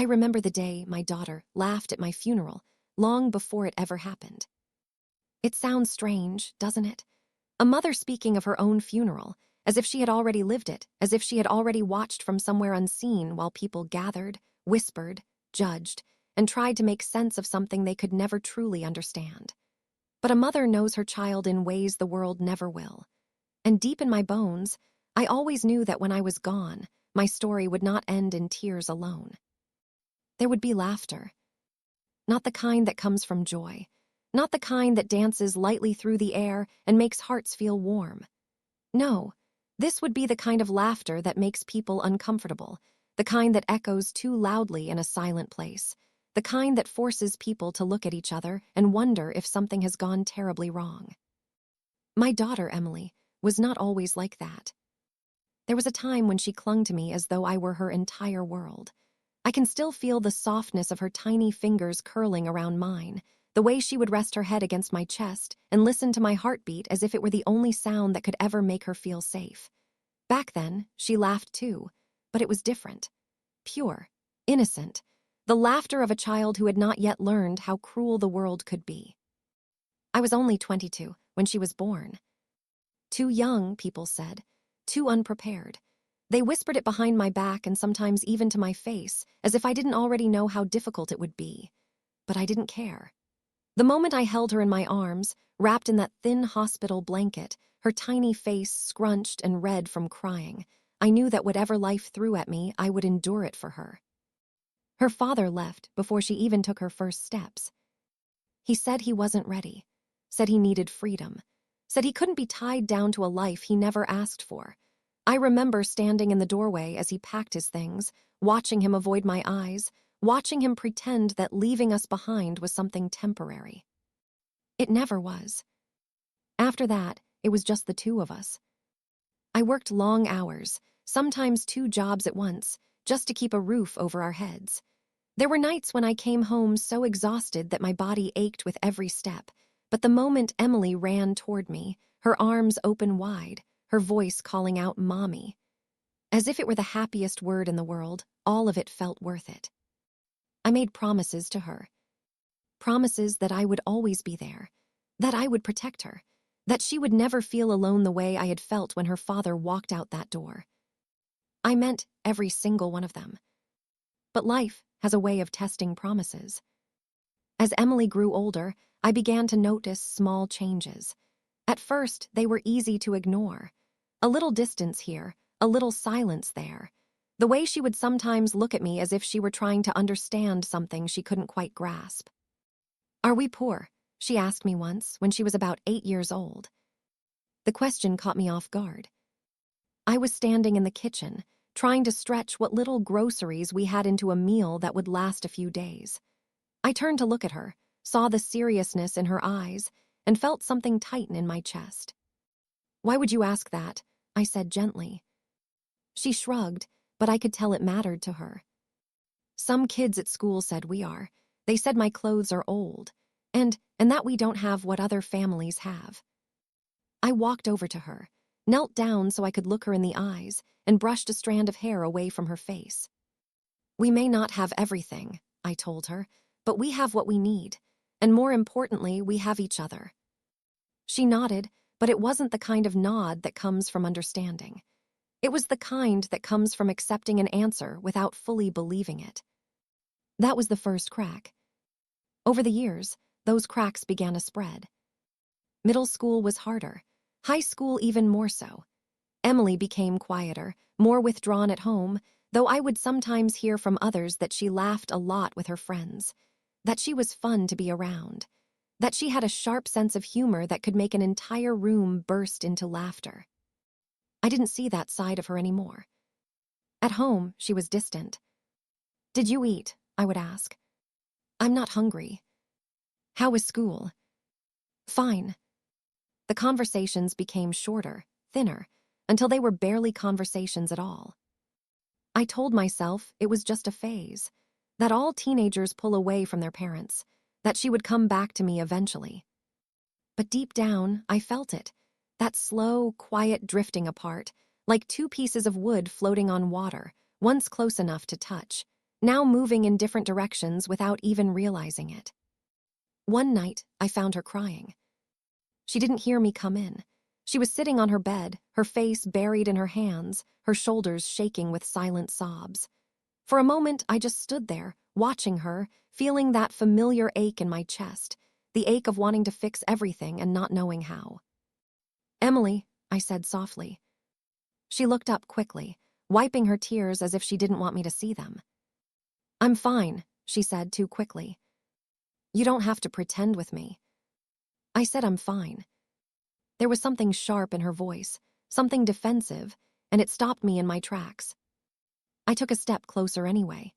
I remember the day my daughter laughed at my funeral, long before it ever happened. It sounds strange, doesn't it? A mother speaking of her own funeral, as if she had already lived it, as if she had already watched from somewhere unseen while people gathered, whispered, judged, and tried to make sense of something they could never truly understand. But a mother knows her child in ways the world never will. And deep in my bones, I always knew that when I was gone, my story would not end in tears alone. There would be laughter. Not the kind that comes from joy. Not the kind that dances lightly through the air and makes hearts feel warm. No, this would be the kind of laughter that makes people uncomfortable, the kind that echoes too loudly in a silent place, the kind that forces people to look at each other and wonder if something has gone terribly wrong. My daughter, Emily, was not always like that. There was a time when she clung to me as though I were her entire world. I can still feel the softness of her tiny fingers curling around mine, the way she would rest her head against my chest and listen to my heartbeat as if it were the only sound that could ever make her feel safe. Back then, she laughed too, but it was different. Pure, innocent, the laughter of a child who had not yet learned how cruel the world could be. I was only 22 when she was born. Too young, people said, too unprepared. They whispered it behind my back and sometimes even to my face, as if I didn't already know how difficult it would be. But I didn't care. The moment I held her in my arms, wrapped in that thin hospital blanket, her tiny face scrunched and red from crying, I knew that whatever life threw at me, I would endure it for her. Her father left before she even took her first steps. He said he wasn't ready, said he needed freedom, said he couldn't be tied down to a life he never asked for. I remember standing in the doorway as he packed his things, watching him avoid my eyes, watching him pretend that leaving us behind was something temporary. It never was. After that, it was just the two of us. I worked long hours, sometimes 2 jobs at once, just to keep a roof over our heads. There were nights when I came home so exhausted that my body ached with every step, but the moment Emily ran toward me, her arms open wide, her voice calling out "Mommy," as if it were the happiest word in the world, all of it felt worth it. I made promises to her. Promises that I would always be there, that I would protect her, that she would never feel alone the way I had felt when her father walked out that door. I meant every single one of them. But life has a way of testing promises. As Emily grew older, I began to notice small changes. At first, they were easy to ignore. A little distance here, a little silence there. The way she would sometimes look at me as if she were trying to understand something she couldn't quite grasp. "Are we poor?" she asked me once when she was about 8 years old. The question caught me off guard. I was standing in the kitchen, trying to stretch what little groceries we had into a meal that would last a few days. I turned to look at her, saw the seriousness in her eyes, and felt something tighten in my chest. "Why would you ask that?" I said gently. She shrugged, but I could tell it mattered to her. "Some kids at school said we are. They said my clothes are old, and that we don't have what other families have." I walked over to her, knelt down so I could look her in the eyes, and brushed a strand of hair away from her face. "We may not have everything," I told her, "but we have what we need, and more importantly, we have each other." She nodded, but it wasn't the kind of nod that comes from understanding. It was the kind that comes from accepting an answer without fully believing it. That was the first crack. Over the years, those cracks began to spread. Middle school was harder, high school even more so. Emily became quieter, more withdrawn at home, though I would sometimes hear from others that she laughed a lot with her friends, that she was fun to be around, that she had a sharp sense of humor that could make an entire room burst into laughter. I didn't see that side of her anymore. At home, she was distant. "Did you eat?" I would ask. "I'm not hungry." "How was school?" "Fine." The conversations became shorter, thinner, until they were barely conversations at all. I told myself it was just a phase, that all teenagers pull away from their parents, that she would come back to me eventually. But deep down, I felt it, that slow, quiet drifting apart, like 2 pieces of wood floating on water, once close enough to touch, now moving in different directions without even realizing it. One night, I found her crying. She didn't hear me come in. She was sitting on her bed, her face buried in her hands, her shoulders shaking with silent sobs. For a moment, I just stood there, watching her, feeling that familiar ache in my chest, the ache of wanting to fix everything and not knowing how. "Emily," I said softly. She looked up quickly, wiping her tears as if she didn't want me to see them. "I'm fine," she said too quickly. "You don't have to pretend with me." I said I'm fine. There was something sharp in her voice, something defensive, and it stopped me in my tracks. I took a step closer anyway.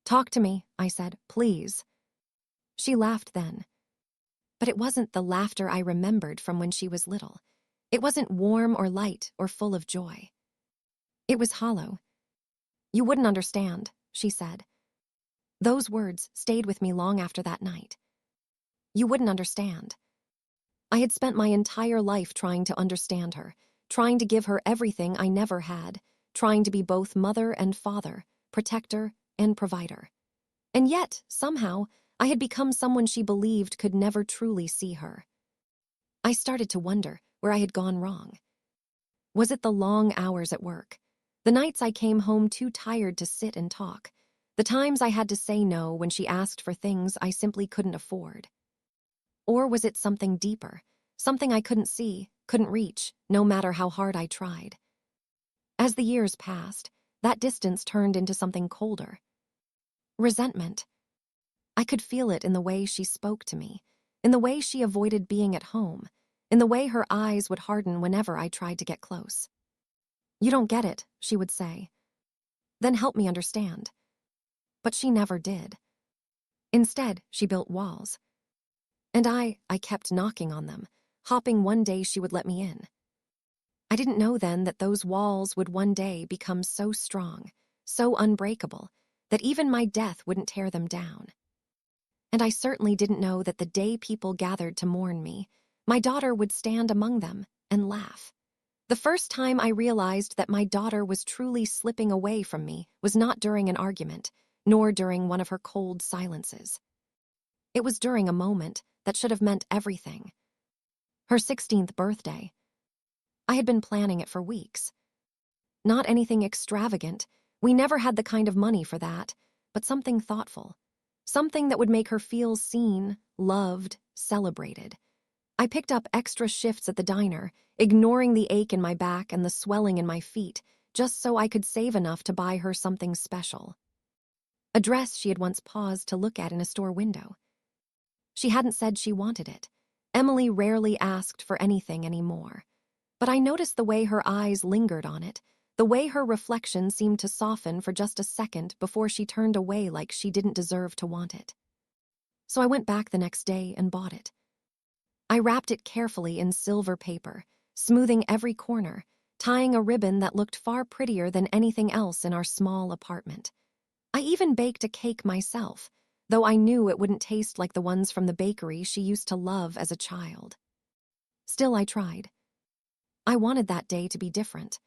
"Talk to me," I said, "please." She laughed then. But it wasn't the laughter I remembered from when she was little. It wasn't warm or light or full of joy. It was hollow. "You wouldn't understand," she said. Those words stayed with me long after that night. You wouldn't understand. I had spent my entire life trying to understand her, trying to give her everything I never had, trying to be both mother and father, protector and provider. And yet, somehow, I had become someone she believed could never truly see her. I started to wonder where I had gone wrong. Was it the long hours at work? The nights I came home too tired to sit and talk? The times I had to say no when she asked for things I simply couldn't afford? Or was it something deeper, something I couldn't see, couldn't reach, no matter how hard I tried? As the years passed, that distance turned into something colder. Resentment. I could feel it in the way she spoke to me, in the way she avoided being at home, in the way her eyes would harden whenever I tried to get close. "You don't get it," she would say. "Then help me understand." But she never did. Instead, she built walls. And I kept knocking on them, hoping one day she would let me in. I didn't know then that those walls would one day become so strong, so unbreakable, that even my death wouldn't tear them down. And I certainly didn't know that the day people gathered to mourn me, my daughter would stand among them and laugh. The first time I realized that my daughter was truly slipping away from me was not during an argument, nor during one of her cold silences. It was during a moment that should have meant everything. Her 16th birthday. I had been planning it for weeks. Not anything extravagant. We never had the kind of money for that, but something thoughtful. Something that would make her feel seen, loved, celebrated. I picked up extra shifts at the diner, ignoring the ache in my back and the swelling in my feet, just so I could save enough to buy her something special. A dress she had once paused to look at in a store window. She hadn't said she wanted it. Emily rarely asked for anything anymore. But I noticed the way her eyes lingered on it, the way her reflection seemed to soften for just a second before she turned away like she didn't deserve to want it. So I went back the next day and bought it. I wrapped it carefully in silver paper, smoothing every corner, tying a ribbon that looked far prettier than anything else in our small apartment. I even baked a cake myself, though I knew it wouldn't taste like the ones from the bakery she used to love as a child. Still, I tried. I wanted that day to be different.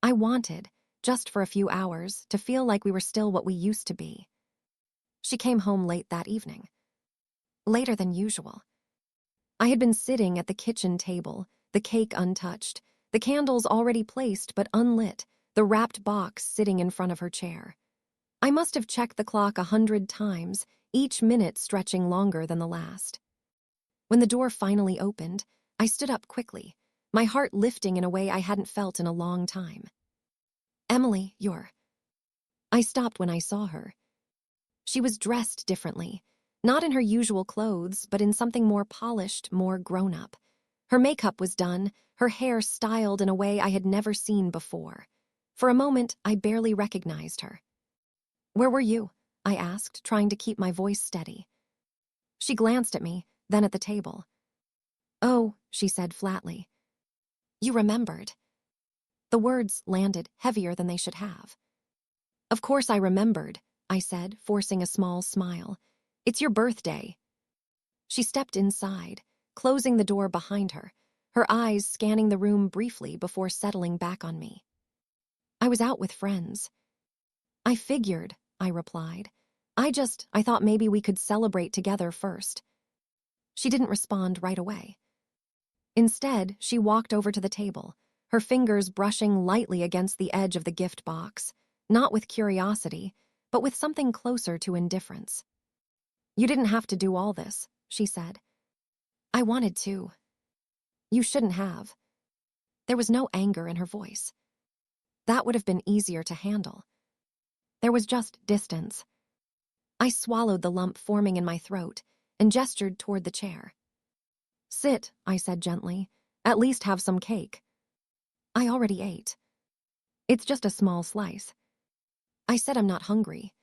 I wanted, just for a few hours, to feel like we were still what we used to be. She came home late that evening. Later than usual. I had been sitting at the kitchen table, the cake untouched, the candles already placed but unlit, the wrapped box sitting in front of her chair. I must have checked the clock 100 times, each minute stretching longer than the last. When the door finally opened, I stood up quickly, my heart lifting in a way I hadn't felt in a long time. "Emily, you're..." I stopped when I saw her. She was dressed differently, not in her usual clothes, but in something more polished, more grown-up. Her makeup was done, her hair styled in a way I had never seen before. For a moment, I barely recognized her. "Where were you?" I asked, trying to keep my voice steady. She glanced at me, then at the table. "Oh," she said flatly. "You remembered." The words landed heavier than they should have. "Of course I remembered," I said, forcing a small smile. "It's your birthday." She stepped inside, closing the door behind her, her eyes scanning the room briefly before settling back on me. "I was out with friends." "I figured," I replied. I thought maybe we could celebrate together first. She didn't respond right away. Instead, she walked over to the table, her fingers brushing lightly against the edge of the gift box, not with curiosity, but with something closer to indifference. "You didn't have to do all this," she said. "I wanted to." "You shouldn't have." There was no anger in her voice. That would have been easier to handle. There was just distance. I swallowed the lump forming in my throat and gestured toward the chair. "Sit," I said gently. "At least have some cake." "I already ate." "It's just a small slice." I said I'm not hungry.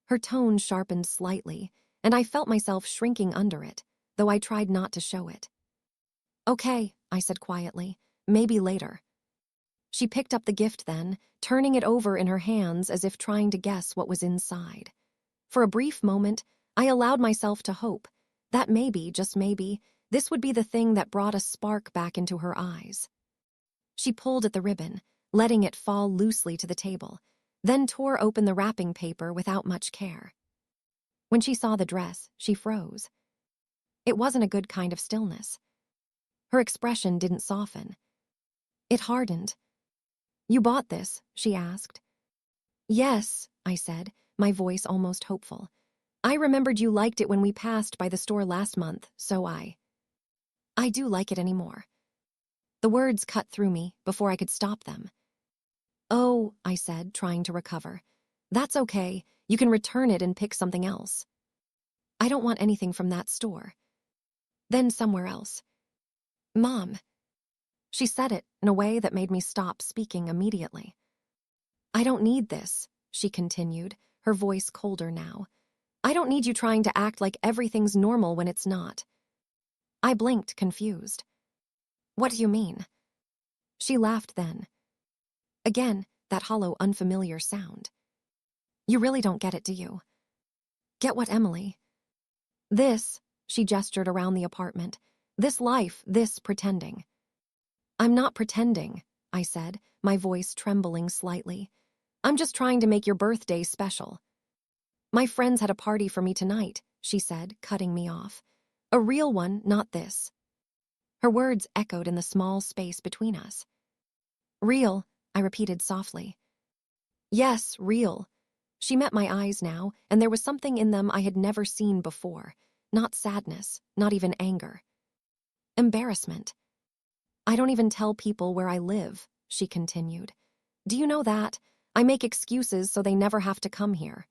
Her tone sharpened slightly, and I felt myself shrinking under it, though I tried not to show it. "Okay," I said quietly. "Maybe later." She picked up the gift then, turning it over in her hands as if trying to guess what was inside. For a brief moment, I allowed myself to hope that maybe, just maybe, this would be the thing that brought a spark back into her eyes. She pulled at the ribbon, letting it fall loosely to the table, then tore open the wrapping paper without much care. When she saw the dress, she froze. It wasn't a good kind of stillness. Her expression didn't soften. It hardened. "You bought this?" she asked. "Yes," I said, my voice almost hopeful. "I remembered you liked it when we passed by the store last month, so I do like it anymore." The words cut through me before I could stop them. "Oh," I said, trying to recover. "That's okay. You can return it and pick something else." "I don't want anything from that store." "Then somewhere else." "Mom." She said it in a way that made me stop speaking immediately. "I don't need this," she continued, her voice colder now. "I don't need you trying to act like everything's normal when it's not." I blinked, confused. "What do you mean?" She laughed then. Again, that hollow, unfamiliar sound. "You really don't get it, do you?" "Get what, Emily?" "This," she gestured around the apartment. "This life, this pretending." "I'm not pretending," I said, my voice trembling slightly. "I'm just trying to make your birthday special." "My friends had a party for me tonight," she said, cutting me off. "A real one, not this." Her words echoed in the small space between us. "Real," I repeated softly. "Yes, real." She met my eyes now, and there was something in them I had never seen before. Not sadness, not even anger. Embarrassment. "I don't even tell people where I live," she continued. "Do you know that? I make excuses so they never have to come here."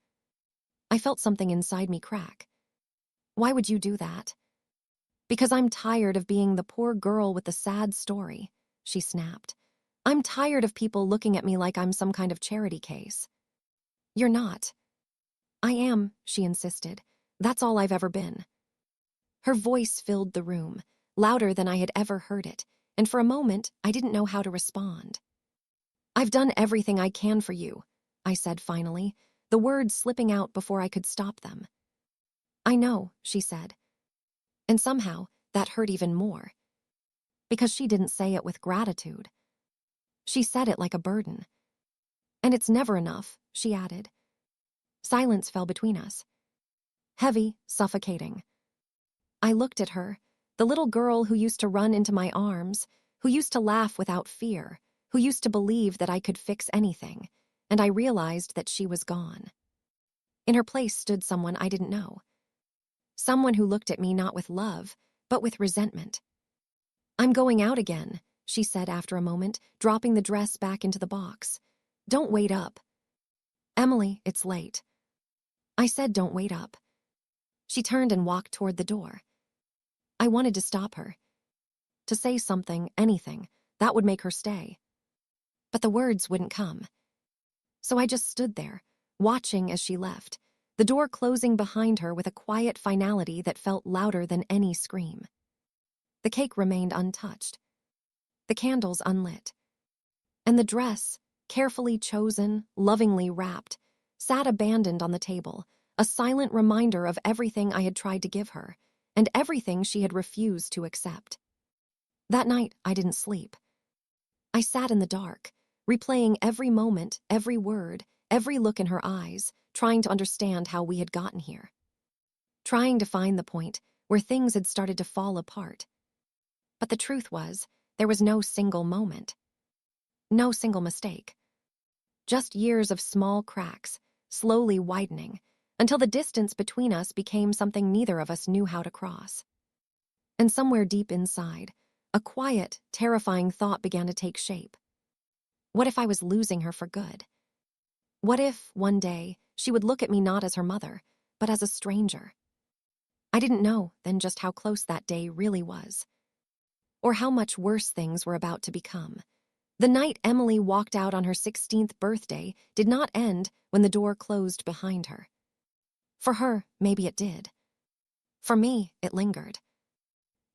I felt something inside me crack. "Why would you do that?" "Because I'm tired of being the poor girl with the sad story," she snapped. "I'm tired of people looking at me like I'm some kind of charity case." "You're not." "I am," she insisted. "That's all I've ever been." Her voice filled the room, louder than I had ever heard it, and for a moment I didn't know how to respond. "I've done everything I can for you," I said finally, the words slipping out before I could stop them. "I know," she said. And somehow, that hurt even more. Because she didn't say it with gratitude. She said it like a burden. "And it's never enough," she added. Silence fell between us. Heavy, suffocating. I looked at her, the little girl who used to run into my arms, who used to laugh without fear, who used to believe that I could fix anything, and I realized that she was gone. In her place stood someone I didn't know. Someone who looked at me not with love, but with resentment. "I'm going out again," she said after a moment, dropping the dress back into the box. "Don't wait up." "Emily, it's late." I said don't wait up. She turned and walked toward the door. I wanted to stop her. To say something, anything, that would make her stay. But the words wouldn't come. So I just stood there, watching as she left, the door closing behind her with a quiet finality that felt louder than any scream. The cake remained untouched. The candles unlit. And the dress, carefully chosen, lovingly wrapped, sat abandoned on the table, a silent reminder of everything I had tried to give her, and everything she had refused to accept. That night, I didn't sleep. I sat in the dark, replaying every moment, every word, every look in her eyes, trying to understand how we had gotten here. Trying to find the point where things had started to fall apart. But the truth was, there was no single moment. No single mistake. Just years of small cracks, slowly widening, until the distance between us became something neither of us knew how to cross. And somewhere deep inside, a quiet, terrifying thought began to take shape. What if I was losing her for good? What if, one day, she would look at me not as her mother, but as a stranger? I didn't know then just how close that day really was, or how much worse things were about to become. The night Emily walked out on her 16th birthday did not end when the door closed behind her. For her, maybe it did. For me, it lingered.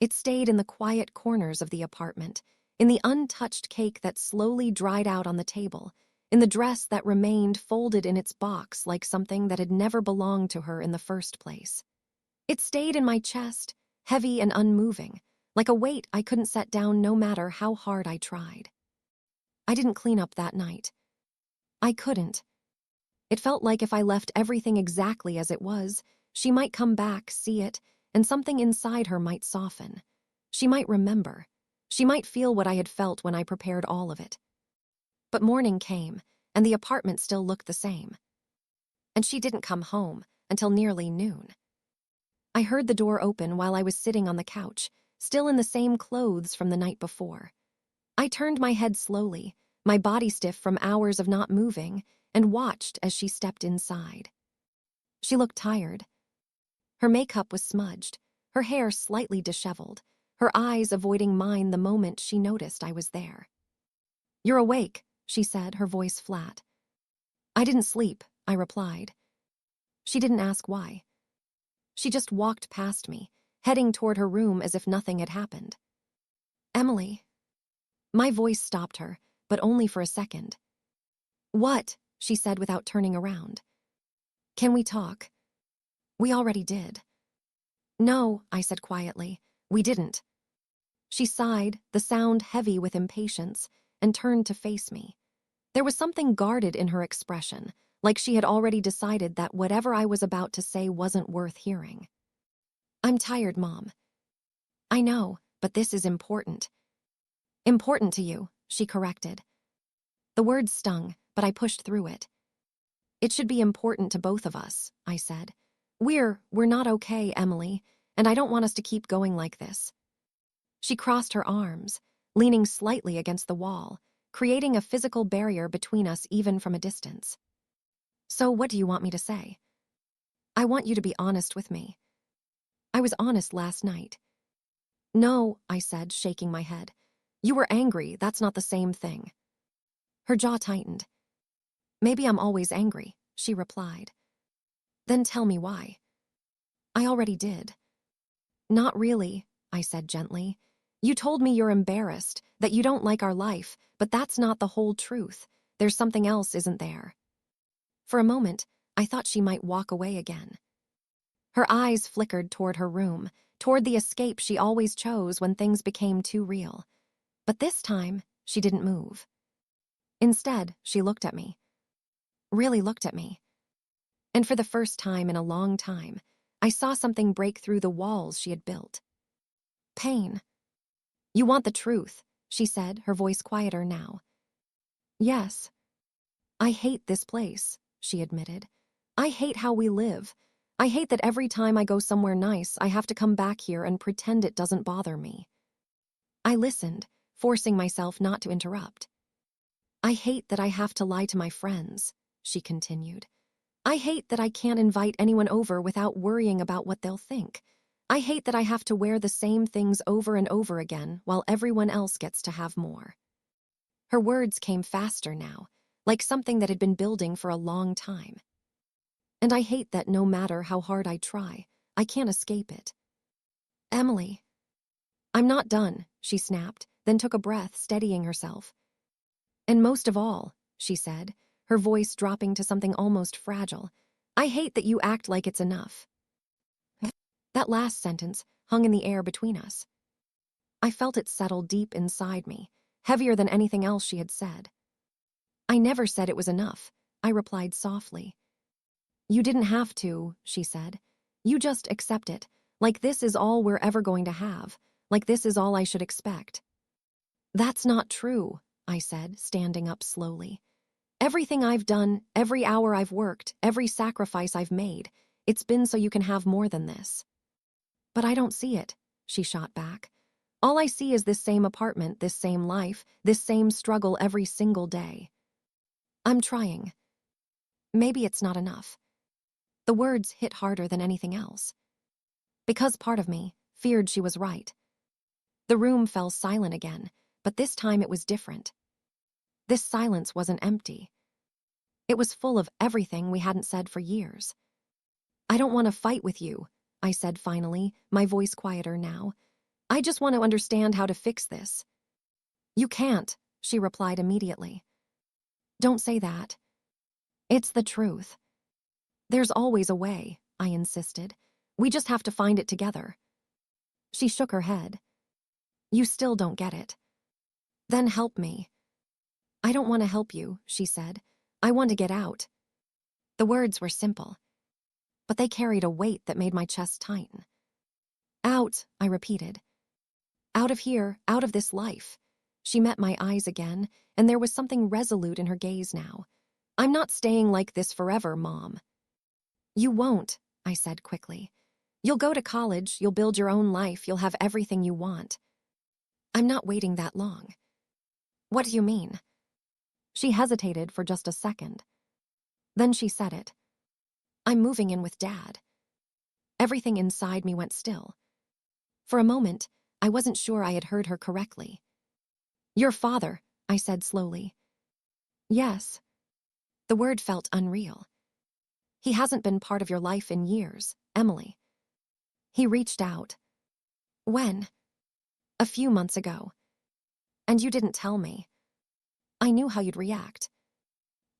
It stayed in the quiet corners of the apartment, in the untouched cake that slowly dried out on the table, in the dress that remained folded in its box like something that had never belonged to her in the first place. It stayed in my chest, heavy and unmoving, like a weight I couldn't set down no matter how hard I tried. I didn't clean up that night. I couldn't. It felt like if I left everything exactly as it was, she might come back, see it, and something inside her might soften. She might remember. She might feel what I had felt when I prepared all of it. But morning came, and the apartment still looked the same. And she didn't come home until nearly noon. I heard the door open while I was sitting on the couch, still in the same clothes from the night before. I turned my head slowly, my body stiff from hours of not moving, and watched as she stepped inside. She looked tired. Her makeup was smudged, her hair slightly disheveled, her eyes avoiding mine the moment she noticed I was there. "You're awake," she said, her voice flat. "I didn't sleep," I replied. She didn't ask why. She just walked past me, heading toward her room as if nothing had happened. "Emily." My voice stopped her, but only for a second. "What?" she said without turning around. "Can we talk?" "We already did." "No," I said quietly. "We didn't." She sighed, the sound heavy with impatience, and turned to face me. There was something guarded in her expression, like she had already decided that whatever I was about to say wasn't worth hearing. "I'm tired, Mom." "I know, but this is important." "Important to you," she corrected. The words stung, but I pushed through it. "It should be important to both of us," I said. We're not okay, Emily, and I don't want us to keep going like this." She crossed her arms, leaning slightly against the wall, creating a physical barrier between us even from a distance. "So what do you want me to say?" "I want you to be honest with me." "I was honest last night." "No," I said, shaking my head. "You were angry, that's not the same thing." Her jaw tightened. "Maybe I'm always angry," she replied. "Then tell me why." "I already did." "Not really," I said gently. "You told me you're embarrassed, that you don't like our life, but that's not the whole truth. There's something else, isn't there?" For a moment, I thought she might walk away again. Her eyes flickered toward her room, toward the escape she always chose when things became too real. But this time, she didn't move. Instead, she looked at me. Really looked at me. And for the first time in a long time, I saw something break through the walls she had built. Pain. "You want the truth," she said, her voice quieter now. "Yes." "I hate this place," she admitted. "I hate how we live. I hate that every time I go somewhere nice, I have to come back here and pretend it doesn't bother me." I listened, forcing myself not to interrupt. "I hate that I have to lie to my friends," she continued. "I hate that I can't invite anyone over without worrying about what they'll think. I hate that I have to wear the same things over and over again while everyone else gets to have more." Her words came faster now, like something that had been building for a long time. "And I hate that no matter how hard I try, I can't escape it." "Emily." "I'm not done," she snapped, then took a breath, steadying herself. "And most of all," she said, her voice dropping to something almost fragile, "I hate that you act like it's enough." That last sentence hung in the air between us. I felt it settle deep inside me, heavier than anything else she had said. "I never said it was enough," I replied softly. You didn't have to, she said. You just accept it, like this is all we're ever going to have, like this is all I should expect. That's not true, I said, standing up slowly. Everything I've done, every hour I've worked, every sacrifice I've made, it's been so you can have more than this. But I don't see it, she shot back. All I see is this same apartment, this same life, this same struggle every single day. I'm trying. Maybe it's not enough. The words hit harder than anything else. Because part of me feared she was right. The room fell silent again, but this time it was different. This silence wasn't empty. It was full of everything we hadn't said for years. I don't want to fight with you, I said finally, my voice quieter now. I just want to understand how to fix this. You can't, she replied immediately. Don't say that. It's the truth. There's always a way, I insisted. We just have to find it together. She shook her head. You still don't get it. Then help me. I don't want to help you, she said. I want to get out. The words were simple, but they carried a weight that made my chest tighten. Out, I repeated. Out of here, out of this life. She met my eyes again, and there was something resolute in her gaze now. I'm not staying like this forever, Mom. You won't, I said quickly. You'll go to college, you'll build your own life, you'll have everything you want. I'm not waiting that long. What do you mean? She hesitated for just a second. Then she said it. I'm moving in with Dad. Everything inside me went still. For a moment, I wasn't sure I had heard her correctly. Your father, I said slowly. Yes. The word felt unreal. He hasn't been part of your life in years, Emily. He reached out. When? A few months ago. And you didn't tell me. I knew how you'd react.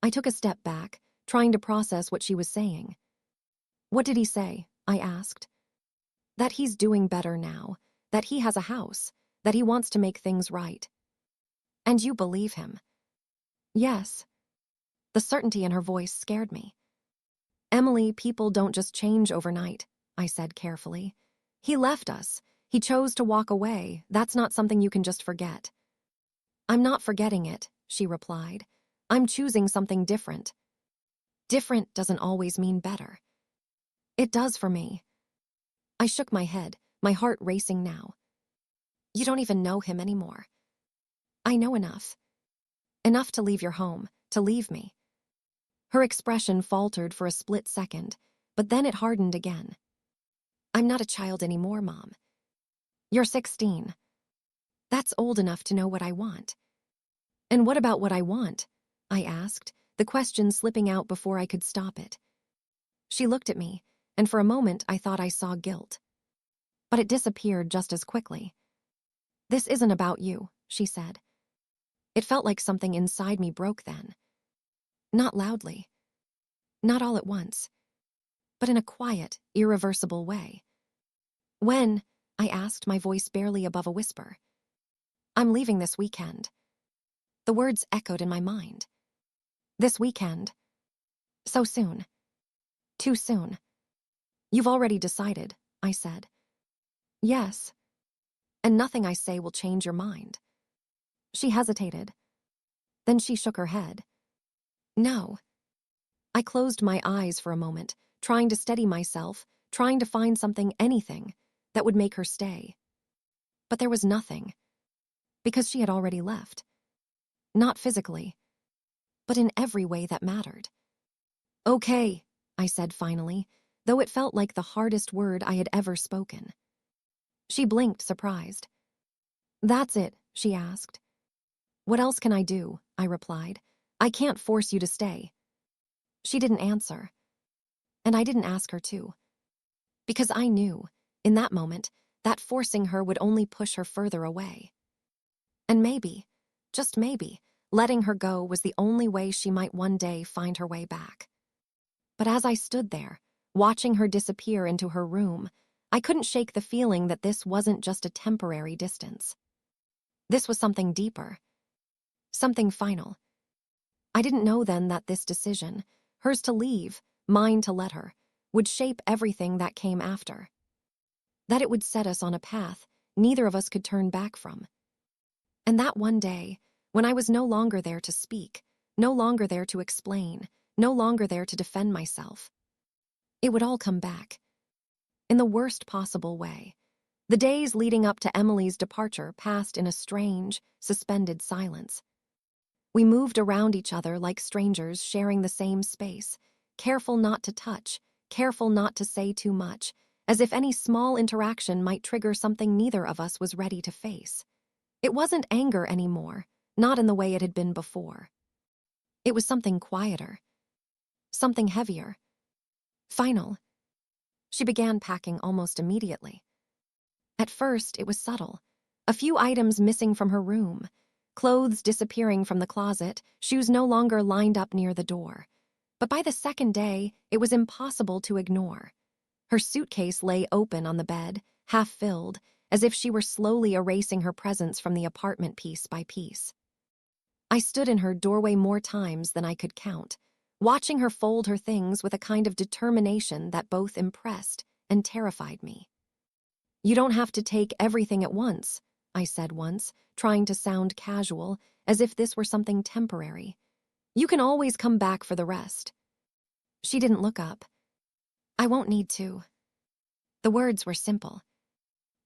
I took a step back, trying to process what she was saying. What did he say? I asked. That he's doing better now, that he has a house, that he wants to make things right. And you believe him? Yes. The certainty in her voice scared me. Emily, people don't just change overnight, I said carefully. He left us. He chose to walk away. That's not something you can just forget. I'm not forgetting it, she replied. I'm choosing something different. Different doesn't always mean better. It does for me. I shook my head, my heart racing now. You don't even know him anymore. I know enough. Enough to leave your home, to leave me. Her expression faltered for a split second, but then it hardened again. I'm not a child anymore, Mom. You're 16. That's old enough to know what I want. And what about what I want? I asked, the question slipping out before I could stop it. She looked at me, and for a moment I thought I saw guilt. But it disappeared just as quickly. This isn't about you, she said. It felt like something inside me broke then. Not loudly. Not all at once. But in a quiet, irreversible way. When? I asked, my voice barely above a whisper. I'm leaving this weekend. The words echoed in my mind. This weekend. So soon. Too soon. You've already decided, I said. Yes. And nothing I say will change your mind. She hesitated. Then she shook her head. No. I closed my eyes for a moment, trying to steady myself, trying to find something, anything, that would make her stay. But there was nothing. Because she had already left. Not physically, but in every way that mattered. Okay, I said finally, though it felt like the hardest word I had ever spoken. She blinked, surprised. That's it, she asked. What else can I do? I replied. I can't force you to stay. She didn't answer. And I didn't ask her to. Because I knew, in that moment, that forcing her would only push her further away. And maybe, just maybe, letting her go was the only way she might one day find her way back. But as I stood there, watching her disappear into her room, I couldn't shake the feeling that this wasn't just a temporary distance. This was something deeper. Something final. I didn't know then that this decision, hers to leave, mine to let her, would shape everything that came after. That it would set us on a path neither of us could turn back from. And that one day, when I was no longer there to speak, no longer there to explain, no longer there to defend myself, it would all come back. In the worst possible way. The days leading up to Emily's departure passed in a strange, suspended silence. We moved around each other like strangers sharing the same space, careful not to touch, careful not to say too much, as if any small interaction might trigger something neither of us was ready to face. It wasn't anger anymore, not in the way it had been before. It was something quieter, something heavier. Final. She began packing almost immediately. At first, it was subtle. A few items missing from her room, clothes disappearing from the closet, shoes no longer lined up near the door. But by the second day, it was impossible to ignore. Her suitcase lay open on the bed, half filled, as if she were slowly erasing her presence from the apartment piece by piece. I stood in her doorway more times than I could count, watching her fold her things with a kind of determination that both impressed and terrified me. "You don't have to take everything at once," I said once, trying to sound casual, as if this were something temporary. "You can always come back for the rest." She didn't look up. "I won't need to." The words were simple,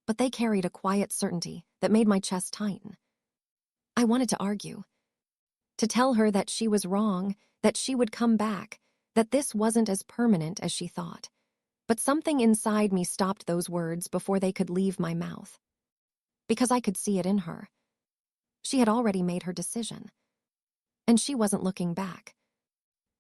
but they carried a quiet certainty that made my chest tighten. I wanted to argue, to tell her that she was wrong, that she would come back, that this wasn't as permanent as she thought. But something inside me stopped those words before they could leave my mouth. Because I could see it in her. She had already made her decision. And she wasn't looking back.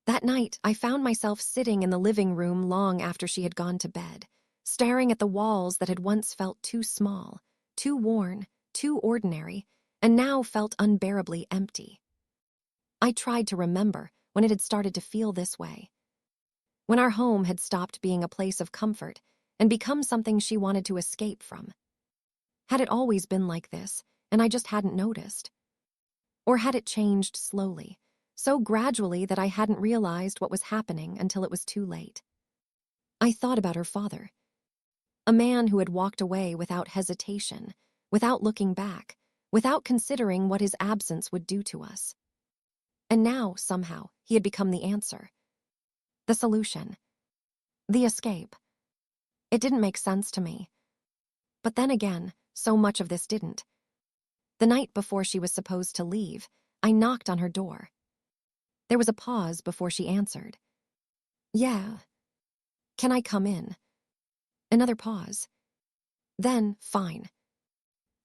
That night, I found myself sitting in the living room long after she had gone to bed, staring at the walls that had once felt too small, too worn, too ordinary, and now felt unbearably empty. I tried to remember when it had started to feel this way. When our home had stopped being a place of comfort and become something she wanted to escape from. Had it always been like this, and I just hadn't noticed? Or had it changed slowly, so gradually that I hadn't realized what was happening until it was too late? I thought about her father. A man who had walked away without hesitation, without looking back, without considering what his absence would do to us. And now, somehow, he had become the answer. The solution. The escape. It didn't make sense to me. But then again, so much of this didn't. The night before she was supposed to leave, I knocked on her door. There was a pause before she answered. "Yeah. Can I come in?" Another pause. Then, "Fine."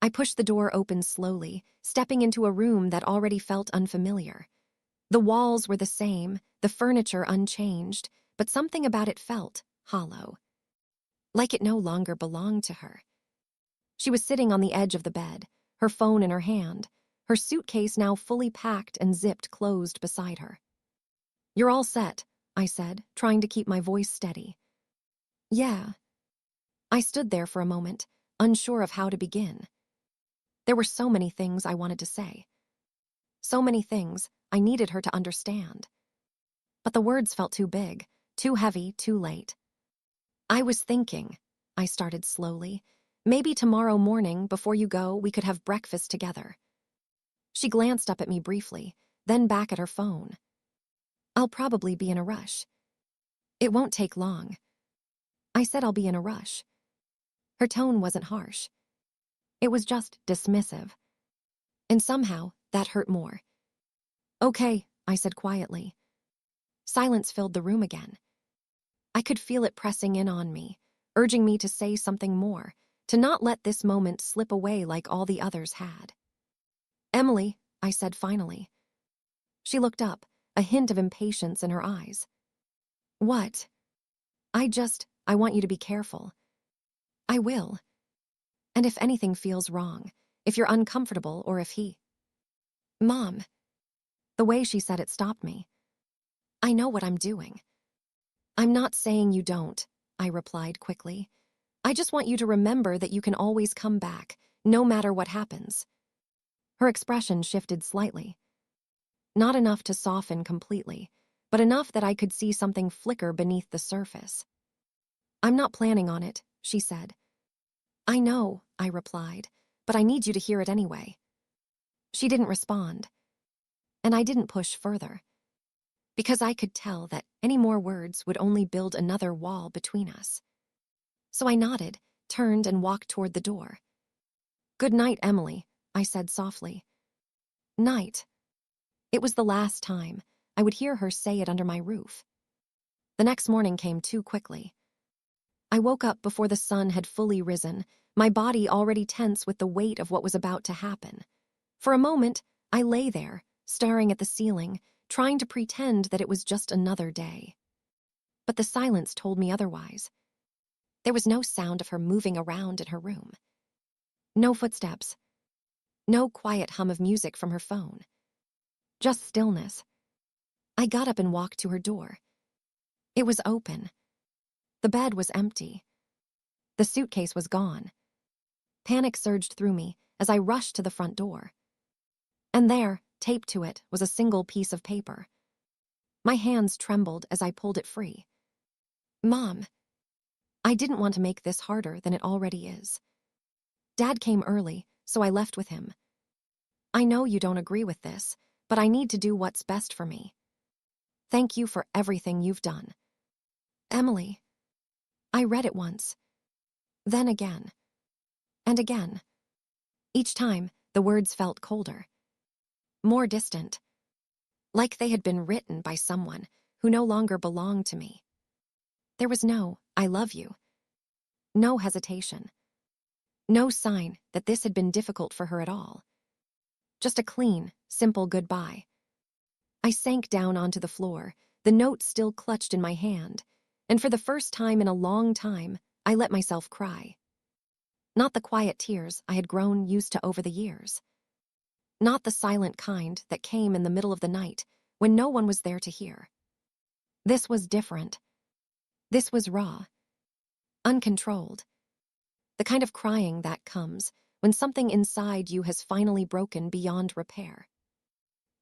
I pushed the door open slowly, stepping into a room that already felt unfamiliar. The walls were the same, the furniture unchanged, but something about it felt hollow. Like it no longer belonged to her. She was sitting on the edge of the bed, her phone in her hand, her suitcase now fully packed and zipped closed beside her. "You're all set," I said, trying to keep my voice steady. "Yeah." I stood there for a moment, unsure of how to begin. There were so many things I wanted to say. So many things I needed her to understand. But the words felt too big, too heavy, too late. "I was thinking," I started slowly, "maybe tomorrow morning, before you go, we could have breakfast together." She glanced up at me briefly, then back at her phone. "I'll probably be in a rush." "It won't take long." I said I'll be in a rush. Her tone wasn't harsh. It was just dismissive. And somehow, that hurt more. "Okay," I said quietly. Silence filled the room again. I could feel it pressing in on me, urging me to say something more, to not let this moment slip away like all the others had. "Emily," I said finally. She looked up, a hint of impatience in her eyes. "What?" I want you to be careful." "I will. And if anything feels wrong, if you're uncomfortable or if he..." "Mom." The way she said it stopped me. "I know what I'm doing." "I'm not saying you don't," I replied quickly. "I just want you to remember that you can always come back, no matter what happens." Her expression shifted slightly. Not enough to soften completely, but enough that I could see something flicker beneath the surface. "I'm not planning on it," she said. "I know," I replied, "but I need you to hear it anyway." She didn't respond, and I didn't push further, because I could tell that any more words would only build another wall between us. So I nodded, turned, and walked toward the door. "Good night, Emily," I said softly. "Night." It was the last time I would hear her say it under my roof. The next morning came too quickly. I woke up before the sun had fully risen, my body already tense with the weight of what was about to happen. For a moment, I lay there, staring at the ceiling, trying to pretend that it was just another day. But the silence told me otherwise. There was no sound of her moving around in her room. No footsteps. No quiet hum of music from her phone. Just stillness. I got up and walked to her door. It was open. The bed was empty. The suitcase was gone. Panic surged through me as I rushed to the front door. And there, taped to it, was a single piece of paper. My hands trembled as I pulled it free. "Mom." I didn't want to make this harder than it already is. "Dad came early, so I left with him. I know you don't agree with this, but I need to do what's best for me. Thank you for everything you've done. Emily." I read it once, then again, and again. Each time, the words felt colder, more distant, like they had been written by someone who no longer belonged to me. There was no "I love you," no hesitation, no sign that this had been difficult for her at all. Just a clean, simple goodbye. I sank down onto the floor, the note still clutched in my hand, and for the first time in a long time, I let myself cry. Not the quiet tears I had grown used to over the years. Not the silent kind that came in the middle of the night when no one was there to hear. This was different. This was raw, uncontrolled. The kind of crying that comes when something inside you has finally broken beyond repair.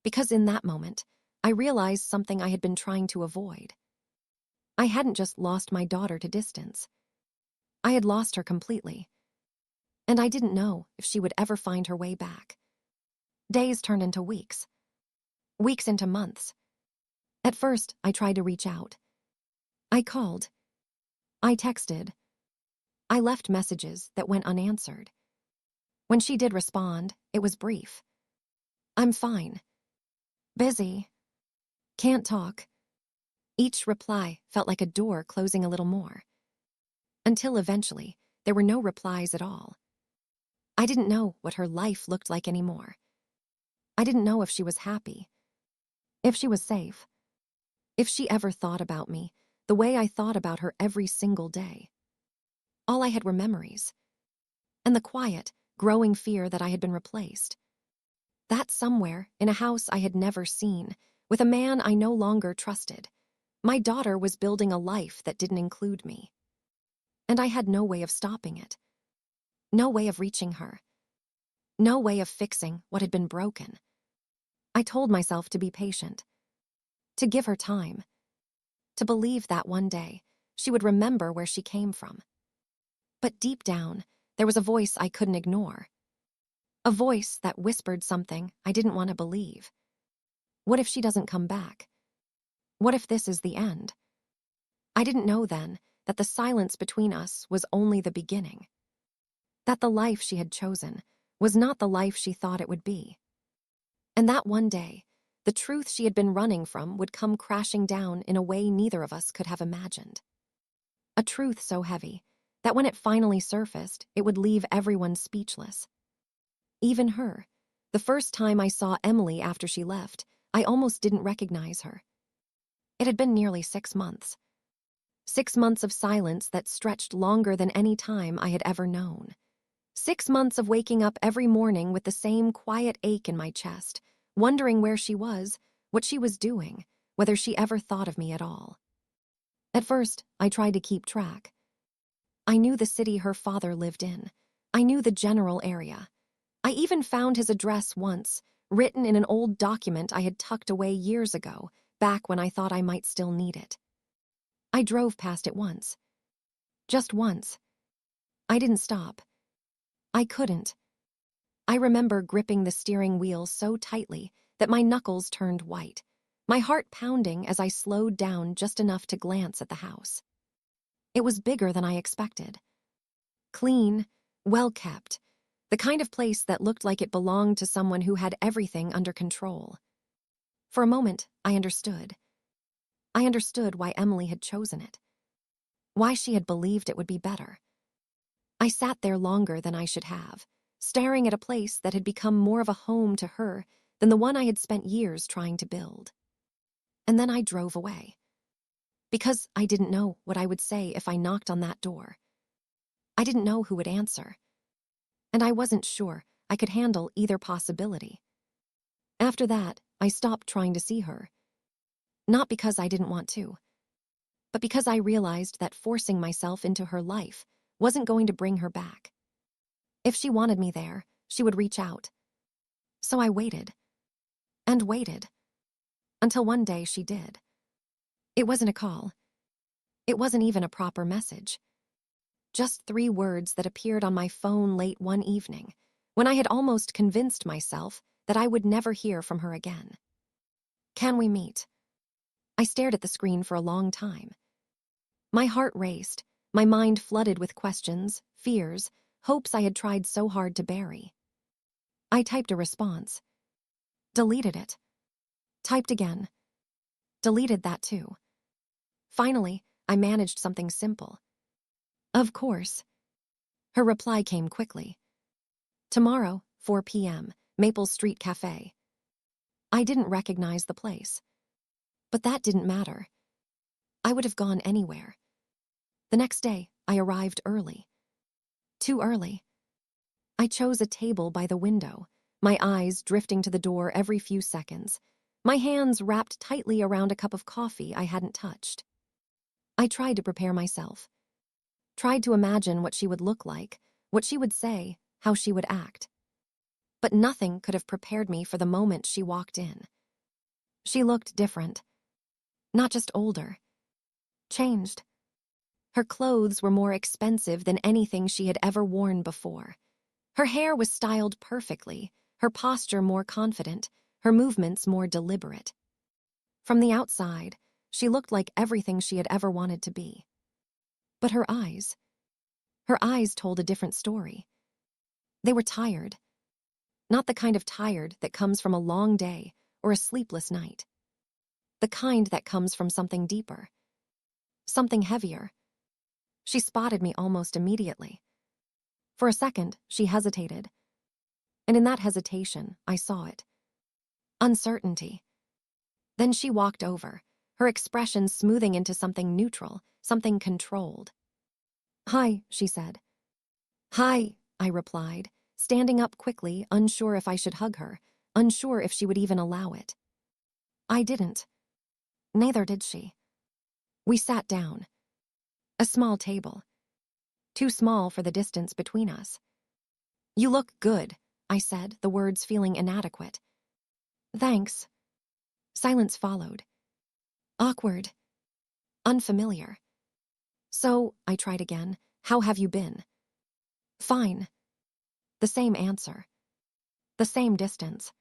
Because in that moment, I realized something I had been trying to avoid. I hadn't just lost my daughter to distance. I had lost her completely. And I didn't know if she would ever find her way back. Days turned into weeks. Weeks into months. At first, I tried to reach out. I called. I texted. I left messages that went unanswered. When she did respond, it was brief. "I'm fine. Busy. Can't talk." Each reply felt like a door closing a little more. Until eventually, there were no replies at all. I didn't know what her life looked like anymore. I didn't know if she was happy, if she was safe, if she ever thought about me the way I thought about her every single day. All I had were memories, and the quiet, growing fear that I had been replaced. That somewhere, in a house I had never seen, with a man I no longer trusted, my daughter was building a life that didn't include me. And I had no way of stopping it. No way of reaching her. No way of fixing what had been broken. I told myself to be patient, to give her time, to believe that one day she would remember where she came from. But deep down, there was a voice I couldn't ignore. A voice that whispered something I didn't want to believe. What if she doesn't come back? What if this is the end? I didn't know then that the silence between us was only the beginning. That the life she had chosen was not the life she thought it would be. And that one day, the truth she had been running from would come crashing down in a way neither of us could have imagined. A truth so heavy that when it finally surfaced, it would leave everyone speechless. Even her. The first time I saw Emily after she left, I almost didn't recognize her. It had been nearly 6 months. 6 months of silence that stretched longer than any time I had ever known. 6 months of waking up every morning with the same quiet ache in my chest, wondering where she was, what she was doing, whether she ever thought of me at all. At first, I tried to keep track. I knew the city her father lived in. I knew the general area. I even found his address once, written in an old document I had tucked away years ago, back when I thought I might still need it. I drove past it once. Just once. I didn't stop. I couldn't. I remember gripping the steering wheel so tightly that my knuckles turned white, my heart pounding as I slowed down just enough to glance at the house. It was bigger than I expected. Clean, well-kept, the kind of place that looked like it belonged to someone who had everything under control. For a moment, I understood. I understood why Emily had chosen it, why she had believed it would be better. I sat there longer than I should have, staring at a place that had become more of a home to her than the one I had spent years trying to build. And then I drove away. Because I didn't know what I would say if I knocked on that door. I didn't know who would answer. And I wasn't sure I could handle either possibility. After that, I stopped trying to see her. Not because I didn't want to, but because I realized that forcing myself into her life wasn't going to bring her back. If she wanted me there, she would reach out. So I waited. And waited. Until one day she did. It wasn't a call. It wasn't even a proper message. Just 3 words that appeared on my phone late one evening, when I had almost convinced myself that I would never hear from her again. Can we meet? I stared at the screen for a long time. My heart raced, my mind flooded with questions, fears, hopes I had tried so hard to bury. I typed a response. Deleted it. Typed again. Deleted that too. Finally, I managed something simple. Of course. Her reply came quickly. Tomorrow, 4 p.m., Maple Street Cafe. I didn't recognize the place. But that didn't matter. I would have gone anywhere. The next day, I arrived early. Too early. I chose a table by the window, my eyes drifting to the door every few seconds, my hands wrapped tightly around a cup of coffee I hadn't touched. I tried to prepare myself. Tried to imagine what she would look like, what she would say, how she would act. But nothing could have prepared me for the moment she walked in. She looked different. Not just older. Changed. Her clothes were more expensive than anything she had ever worn before. Her hair was styled perfectly, her posture more confident, her movements more deliberate. From the outside, she looked like everything she had ever wanted to be. But her eyes told a different story. They were tired. Not the kind of tired that comes from a long day or a sleepless night. The kind that comes from something deeper. Something heavier. She spotted me almost immediately. For a second, she hesitated. And in that hesitation, I saw it. Uncertainty. Then she walked over, her expression smoothing into something neutral, something controlled. Hi, she said. Hi, I replied, standing up quickly, unsure if I should hug her, unsure if she would even allow it. I didn't. Neither did she. We sat down. A small table. Too small for the distance between us. You look good, I said, the words feeling inadequate. Thanks. Silence followed. Awkward. Unfamiliar. So, I tried again, how have you been? Fine. The same answer. The same distance.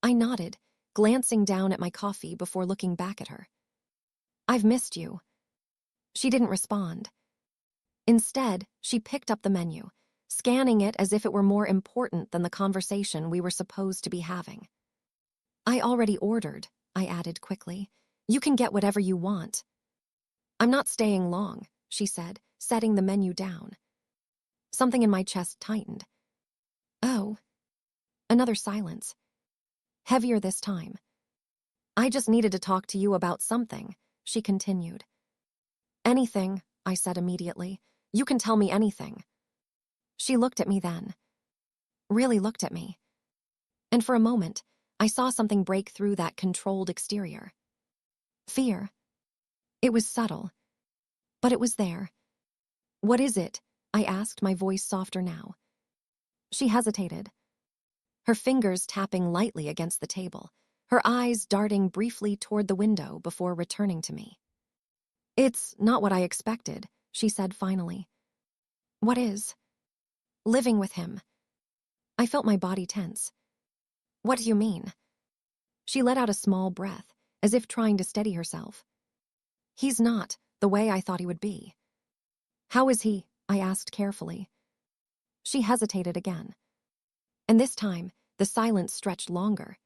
I nodded, glancing down at my coffee before looking back at her. I've missed you. She didn't respond. Instead, she picked up the menu, scanning it as if it were more important than the conversation we were supposed to be having. I already ordered, I added quickly. You can get whatever you want. I'm not staying long, she said, setting the menu down. Something in my chest tightened. Oh. Another silence. Heavier this time. I just needed to talk to you about something, she continued. Anything, I said immediately. You can tell me anything. She looked at me then. Really looked at me. And for a moment, I saw something break through that controlled exterior. Fear. It was subtle. But it was there. What is it? I asked, my voice softer now. She hesitated. Her fingers tapping lightly against the table, her eyes darting briefly toward the window before returning to me. "It's not what I expected," she said finally. "What is?" "Living with him." I felt my body tense. "What do you mean?" She let out a small breath, as if trying to steady herself. "He's not the way I thought he would be." "How is he?" I asked carefully. She hesitated again. And this time, the silence stretched longer.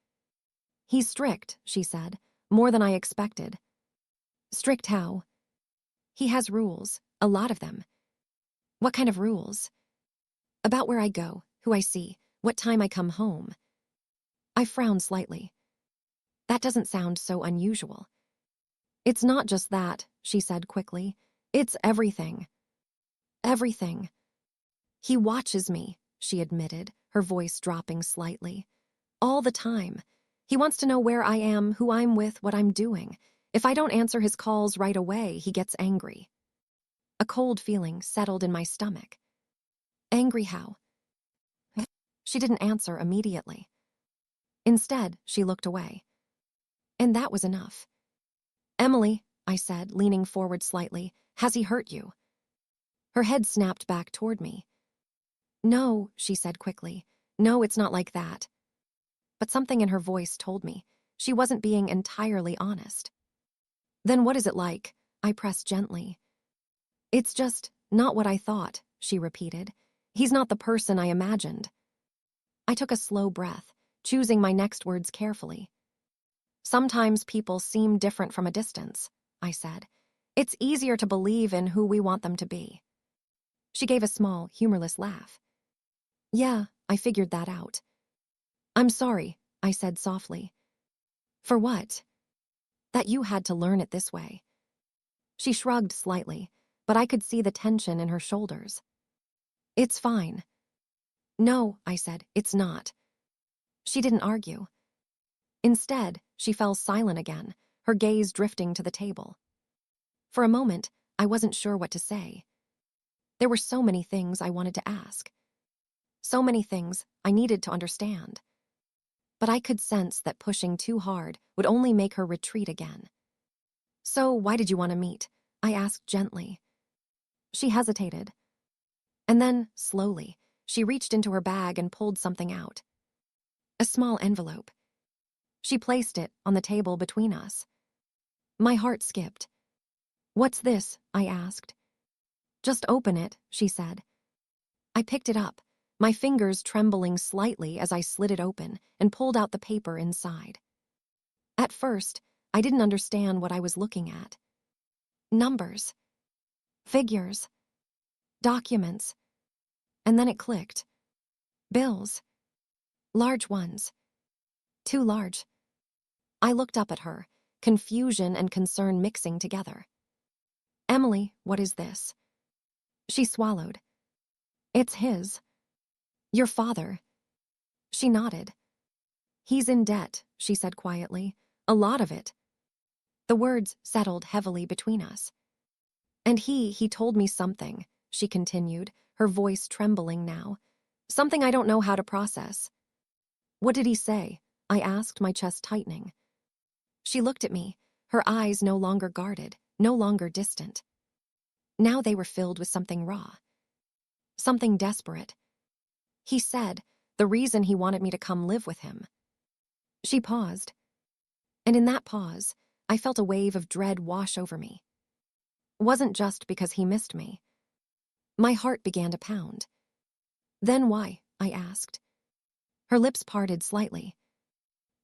"He's strict," she said, "more than I expected." "Strict how?" "He has rules, a lot of them." "What kind of rules?" "About where I go, who I see, what time I come home." I frowned slightly. That doesn't sound so unusual. "It's not just that," she said quickly. "It's everything. Everything." "He watches me," she admitted, her voice dropping slightly. "All the time. He wants to know where I am, who I'm with, what I'm doing. If I don't answer his calls right away, he gets angry." A cold feeling settled in my stomach. "Angry how?" She didn't answer immediately. Instead, she looked away. And that was enough. "Emily," I said, leaning forward slightly, "has he hurt you?" Her head snapped back toward me. "No," she said quickly. "No, it's not like that." But something in her voice told me she wasn't being entirely honest. "Then what is it like?" I pressed gently. "It's just not what I thought," she repeated. "He's not the person I imagined." I took a slow breath, choosing my next words carefully. "Sometimes people seem different from a distance," I said. "It's easier to believe in who we want them to be." She gave a small, humorless laugh. "Yeah, I figured that out." "I'm sorry," I said softly. "For what?" "That you had to learn it this way." She shrugged slightly, but I could see the tension in her shoulders. "It's fine." "No," I said, "it's not." She didn't argue. Instead, she fell silent again, her gaze drifting to the table. For a moment, I wasn't sure what to say. There were so many things I wanted to ask. So many things I needed to understand. But I could sense that pushing too hard would only make her retreat again. "So why did you want to meet?" I asked gently. She hesitated. And then, slowly, she reached into her bag and pulled something out. A small envelope. She placed it on the table between us. My heart skipped. "What's this?" I asked. "Just open it," she said. I picked it up, my fingers trembling slightly as I slid it open and pulled out the paper inside. At first, I didn't understand what I was looking at. Numbers. Figures. Documents. And then it clicked. Bills. Large ones. Too large. I looked up at her, confusion and concern mixing together. "Emily, what is this?" She swallowed. "It's his. Your father." She nodded. "He's in debt," she said quietly. "A lot of it." The words settled heavily between us. "And he told me something," she continued, her voice trembling now. "Something I don't know how to process." "What did he say?" I asked, my chest tightening. She looked at me, her eyes no longer guarded, no longer distant. Now they were filled with something raw. Something desperate. "He said the reason he wanted me to come live with him." She paused. And in that pause, I felt a wave of dread wash over me. Wasn't just because he missed me. My heart began to pound. "Then why?" I asked. Her lips parted slightly.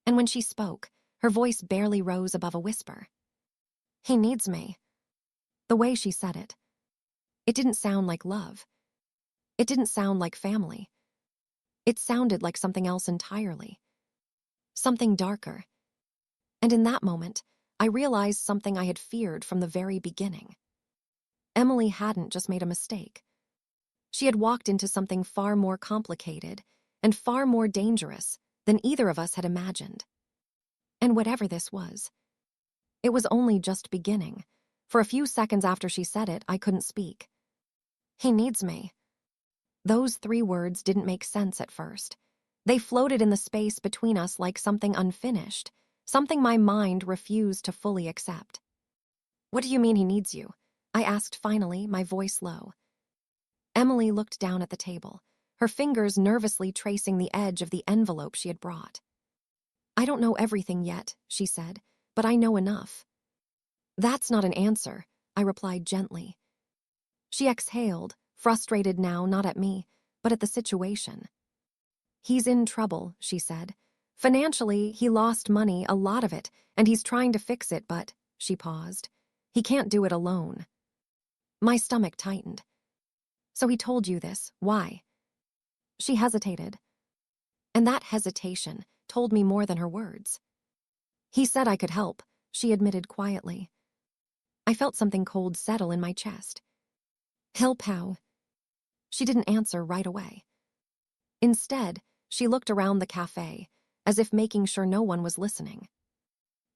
And when she spoke, her voice barely rose above a whisper. "He needs me." The way she said it. It didn't sound like love. It didn't sound like family. It sounded like something else entirely. Something darker. And in that moment, I realized something I had feared from the very beginning. Emily hadn't just made a mistake. She had walked into something far more complicated and far more dangerous than either of us had imagined. And whatever this was, it was only just beginning. For a few seconds after she said it, I couldn't speak. "He needs me." Those 3 words didn't make sense at first. They floated in the space between us like something unfinished, something my mind refused to fully accept. "What do you mean he needs you?" I asked finally, my voice low. Emily looked down at the table, her fingers nervously tracing the edge of the envelope she had brought. "I don't know everything yet," she said, "but I know enough." "That's not an answer," I replied gently. She exhaled, frustrated now not at me, but at the situation. "He's in trouble," she said. "Financially, he lost money, a lot of it, and he's trying to fix it, but," she paused, "he can't do it alone." My stomach tightened. "So he told you this. Why?" She hesitated. And that hesitation told me more than her words. "He said I could help," she admitted quietly. I felt something cold settle in my chest. "Help how?" She didn't answer right away. Instead, she looked around the cafe, as if making sure no one was listening.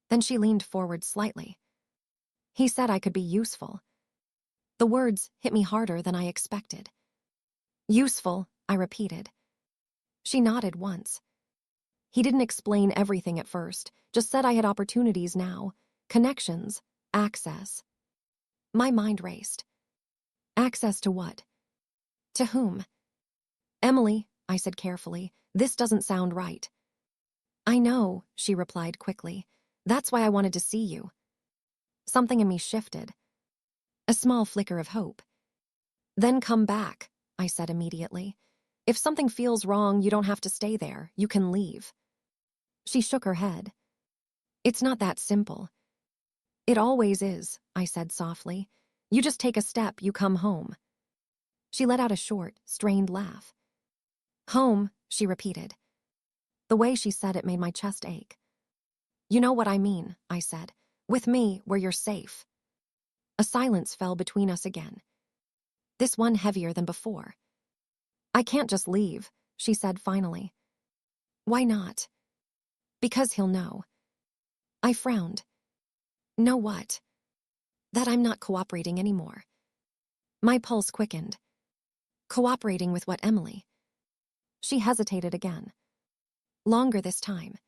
Then she leaned forward slightly. "He said I could be useful." The words hit me harder than I expected. "Useful," I repeated. She nodded once. "He didn't explain everything at first, just said I had opportunities now, connections, access." My mind raced. Access to what? To whom? "Emily," I said carefully, "this doesn't sound right." "I know," she replied quickly. "That's why I wanted to see you." Something in me shifted. A small flicker of hope. "Then come back," I said immediately. "If something feels wrong, you don't have to stay there. You can leave." She shook her head. "It's not that simple." "It always is," I said softly. "You just take a step, you come home." She let out a short, strained laugh. "Home," she repeated. The way she said it made my chest ache. "You know what I mean," I said. "With me, where you're safe." A silence fell between us again. This one heavier than before. "I can't just leave," she said finally. "Why not?" "Because he'll know." I frowned. "Know what?" "That I'm not cooperating anymore." My pulse quickened. "Cooperating with what, Emily?" She hesitated again. Longer this time.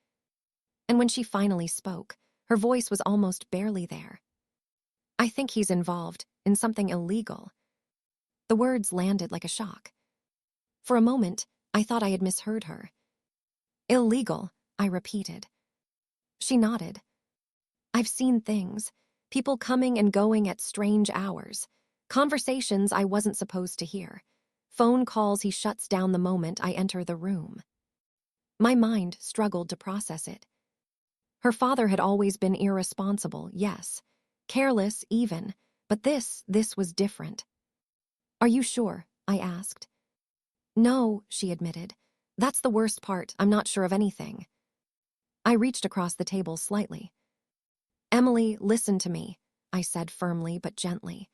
And when she finally spoke, her voice was almost barely there. "I think he's involved in something illegal." The words landed like a shock. For a moment, I thought I had misheard her. "Illegal," I repeated. She nodded. "I've seen things. People coming and going at strange hours. Conversations I wasn't supposed to hear. Phone calls he shuts down the moment I enter the room." My mind struggled to process it. Her father had always been irresponsible, yes. Careless, even. But this was different. "Are you sure?" I asked. "No," she admitted. "That's the worst part. I'm not sure of anything." I reached across the table slightly. "Emily, listen to me," I said firmly but gently.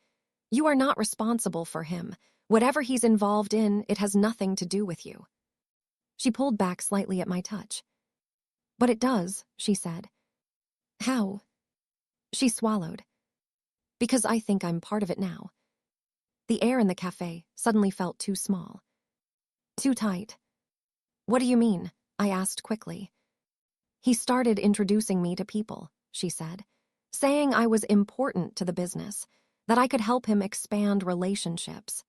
"You are not responsible for him. Whatever he's involved in, it has nothing to do with you." She pulled back slightly at my touch. "But it does," she said. "How?" She swallowed. "Because I think I'm part of it now." The air in the cafe suddenly felt too small. Too tight. "What do you mean?" I asked quickly. "He started introducing me to people," she said, "saying I was important to the business, that I could help him expand relationships."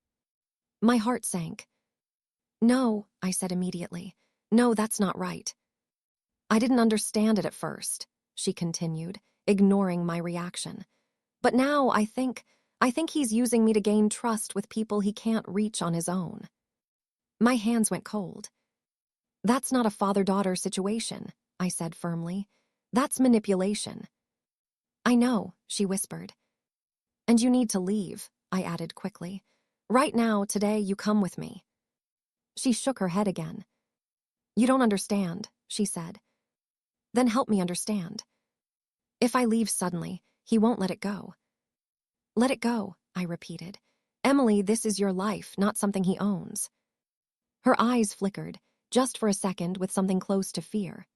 My heart sank. "No," I said immediately. "No, that's not right." "I didn't understand it at first," she continued, ignoring my reaction. "But now I think he's using me to gain trust with people he can't reach on his own." My hands went cold. "That's not a father-daughter situation," I said firmly. "That's manipulation." "I know," she whispered. "And you need to leave," I added quickly. "Right now, today, you come with me." She shook her head again. "You don't understand," she said. "Then help me understand." "If I leave suddenly, he won't let it go." "Let it go," I repeated. "Emily, this is your life, not something he owns." Her eyes flickered, just for a second, with something close to fear.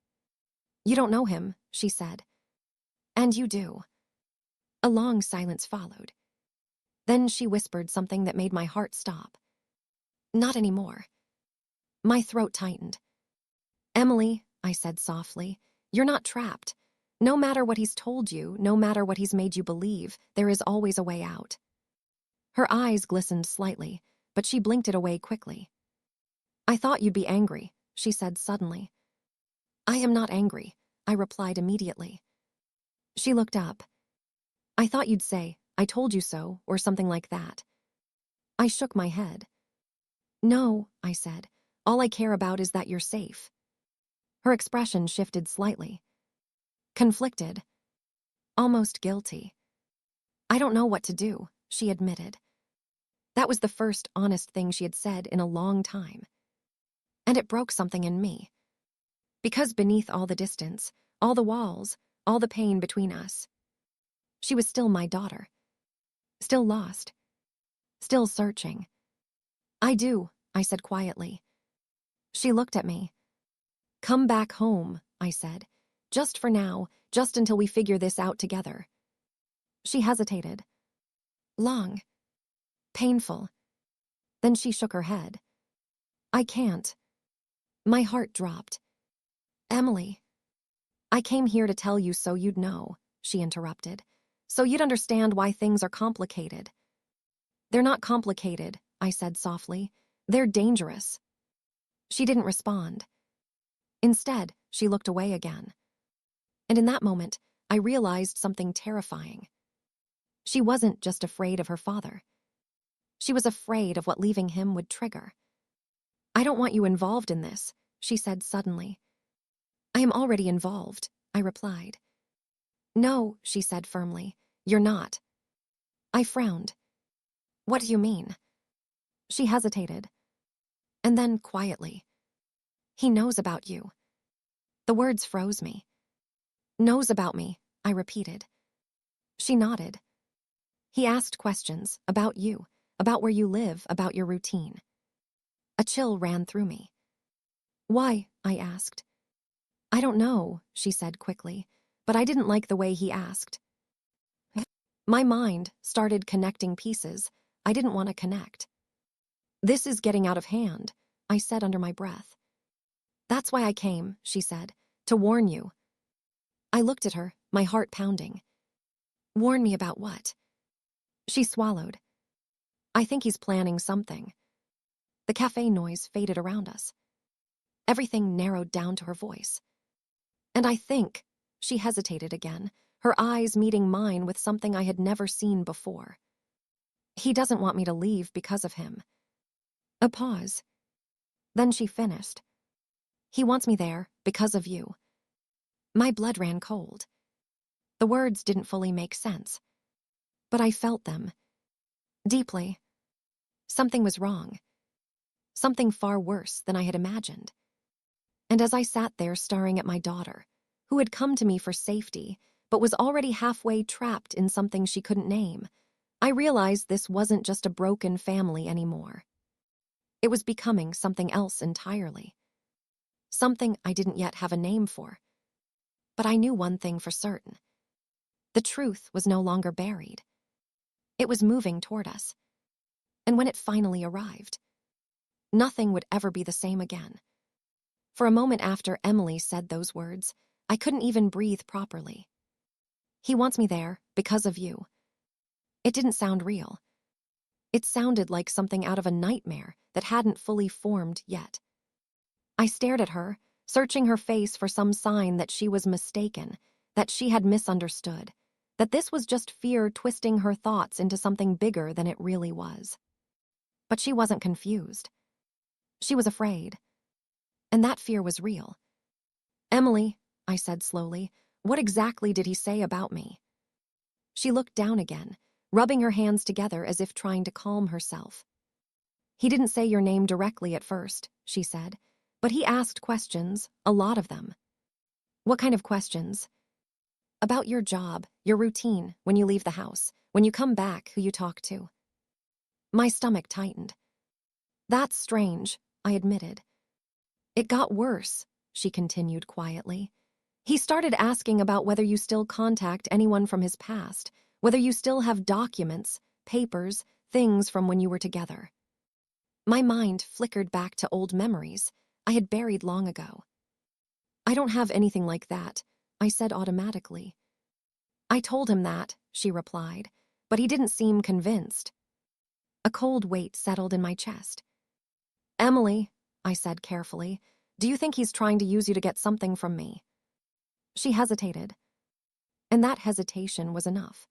"You don't know him," she said. "And you do." A long silence followed. Then she whispered something that made my heart stop. "Not anymore." My throat tightened. "Emily," I said softly, "you're not trapped. No matter what he's told you, no matter what he's made you believe, there is always a way out. Her eyes glistened slightly, but she blinked it away quickly. I thought you'd be angry, she said suddenly. I am not angry, I replied immediately. She looked up. I thought you'd say, I told you so, or something like that. I shook my head. No, I said. All I care about is that you're safe. Her expression shifted slightly. Conflicted. Almost guilty. I don't know what to do, she admitted. That was the first honest thing she had said in a long time. And it broke something in me. Because beneath all the distance, all the walls, all the pain between us, she was still my daughter. Still lost. Still searching. I do, I said quietly. She looked at me. Come back home, I said. Just for now, just until we figure this out together. She hesitated. Long. Painful. Then she shook her head. I can't. My heart dropped. Emily. I came here to tell you so you'd know, she interrupted. So you'd understand why things are complicated. They're not complicated, I said softly. They're dangerous. She didn't respond. Instead, she looked away again. And in that moment, I realized something terrifying. She wasn't just afraid of her father. She was afraid of what leaving him would trigger. I don't want you involved in this, she said suddenly. I am already involved, I replied. No, she said firmly, you're not. I frowned. What do you mean? She hesitated. And then quietly. He knows about you. The words froze me. Knows about me, I repeated. She nodded. He asked questions about you, about where you live, about your routine. A chill ran through me. Why? I asked. I don't know, she said quickly, but I didn't like the way he asked. My mind started connecting pieces I didn't want to connect. This is getting out of hand, I said under my breath. That's why I came, she said, to warn you. I looked at her, my heart pounding. Warn me about what? She swallowed. I think he's planning something. The cafe noise faded around us. Everything narrowed down to her voice. And I think, she hesitated again, her eyes meeting mine with something I had never seen before. He doesn't want me to leave because of him. A pause. Then she finished. He wants me there because of you. My blood ran cold. The words didn't fully make sense, but I felt them. Deeply. Something was wrong. Something far worse than I had imagined. And as I sat there staring at my daughter, who had come to me for safety, but was already halfway trapped in something she couldn't name, I realized this wasn't just a broken family anymore. It was becoming something else entirely. Something I didn't yet have a name for. But I knew one thing for certain. The truth was no longer buried. It was moving toward us. And when it finally arrived, nothing would ever be the same again. For a moment after Emily said those words, I couldn't even breathe properly. He wants me there because of you. It didn't sound real. It sounded like something out of a nightmare that hadn't fully formed yet. I stared at her, searching her face for some sign that she was mistaken, that she had misunderstood, that this was just fear twisting her thoughts into something bigger than it really was. But she wasn't confused. She was afraid. And that fear was real. Emily, I said slowly, what exactly did he say about me? She looked down again, rubbing her hands together as if trying to calm herself. He didn't say your name directly at first, she said, but he asked questions, a lot of them. What kind of questions? About your job, your routine, when you leave the house, when you come back, who you talk to. My stomach tightened. That's strange, I admitted. It got worse, she continued quietly. He started asking about whether you still contact anyone from his past, whether you still have documents, papers, things from when you were together. My mind flickered back to old memories I had buried long ago. I don't have anything like that, I said automatically. I told him that, she replied, but he didn't seem convinced. A cold weight settled in my chest. Emily, I said carefully, do you think he's trying to use you to get something from me? She hesitated, and that hesitation was enough.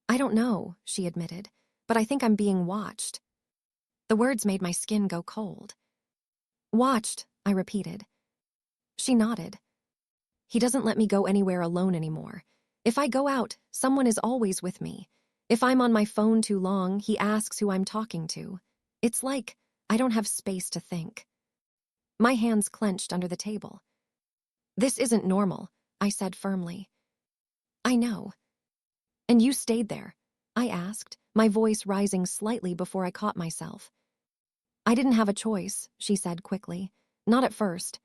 I don't know, she admitted, but I think I'm being watched. The words made my skin go cold. Watched, I repeated. She nodded. He doesn't let me go anywhere alone anymore. If I go out, someone is always with me. If I'm on my phone too long, he asks who I'm talking to. It's like I don't have space to think. My hands clenched under the table. This isn't normal, I said firmly. I know. And you stayed there? I asked, my voice rising slightly before I caught myself. I didn't have a choice, she said quickly. Not at first.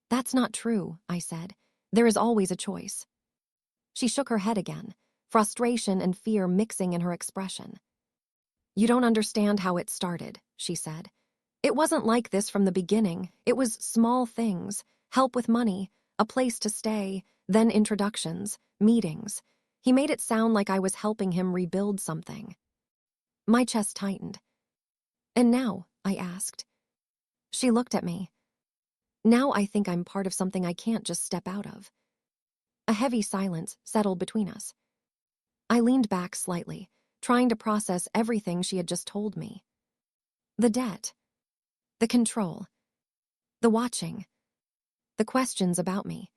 That's not true, I said. There is always a choice. She shook her head again, frustration and fear mixing in her expression. You don't understand how it started, she said. It wasn't like this from the beginning. It was small things, help with money, a place to stay, then introductions, meetings. He made it sound like I was helping him rebuild something. My chest tightened. And now? I asked. She looked at me. Now I think I'm part of something I can't just step out of. A heavy silence settled between us. I leaned back slightly, trying to process everything she had just told me. The debt. The control. The watching. The questions about me.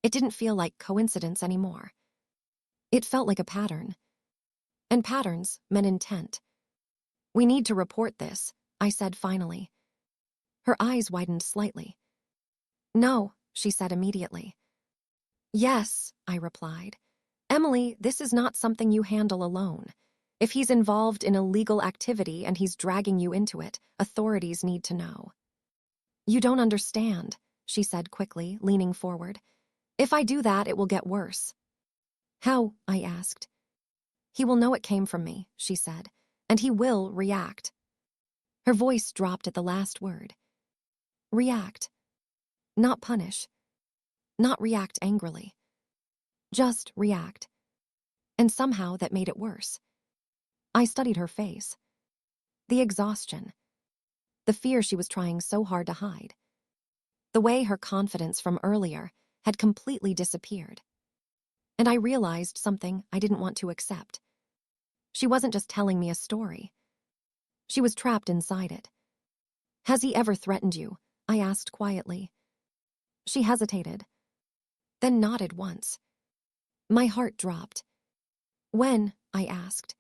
It didn't feel like coincidence anymore. It felt like a pattern. And patterns meant intent. We need to report this, I said finally. Her eyes widened slightly. No, she said immediately. Yes, I replied. Emily, this is not something you handle alone. If he's involved in illegal activity and he's dragging you into it, authorities need to know. You don't understand, she said quickly, leaning forward. If I do that, it will get worse. How? I asked. He will know it came from me, she said, and he will react. Her voice dropped at the last word. React. Not punish. Not react angrily. Just react. And somehow that made it worse. I studied her face. The exhaustion. The fear she was trying so hard to hide. The way her confidence from earlier had completely disappeared. And I realized something I didn't want to accept. She wasn't just telling me a story. She was trapped inside it. Has he ever threatened you? I asked quietly. She hesitated, then nodded once. My heart dropped. When? I asked.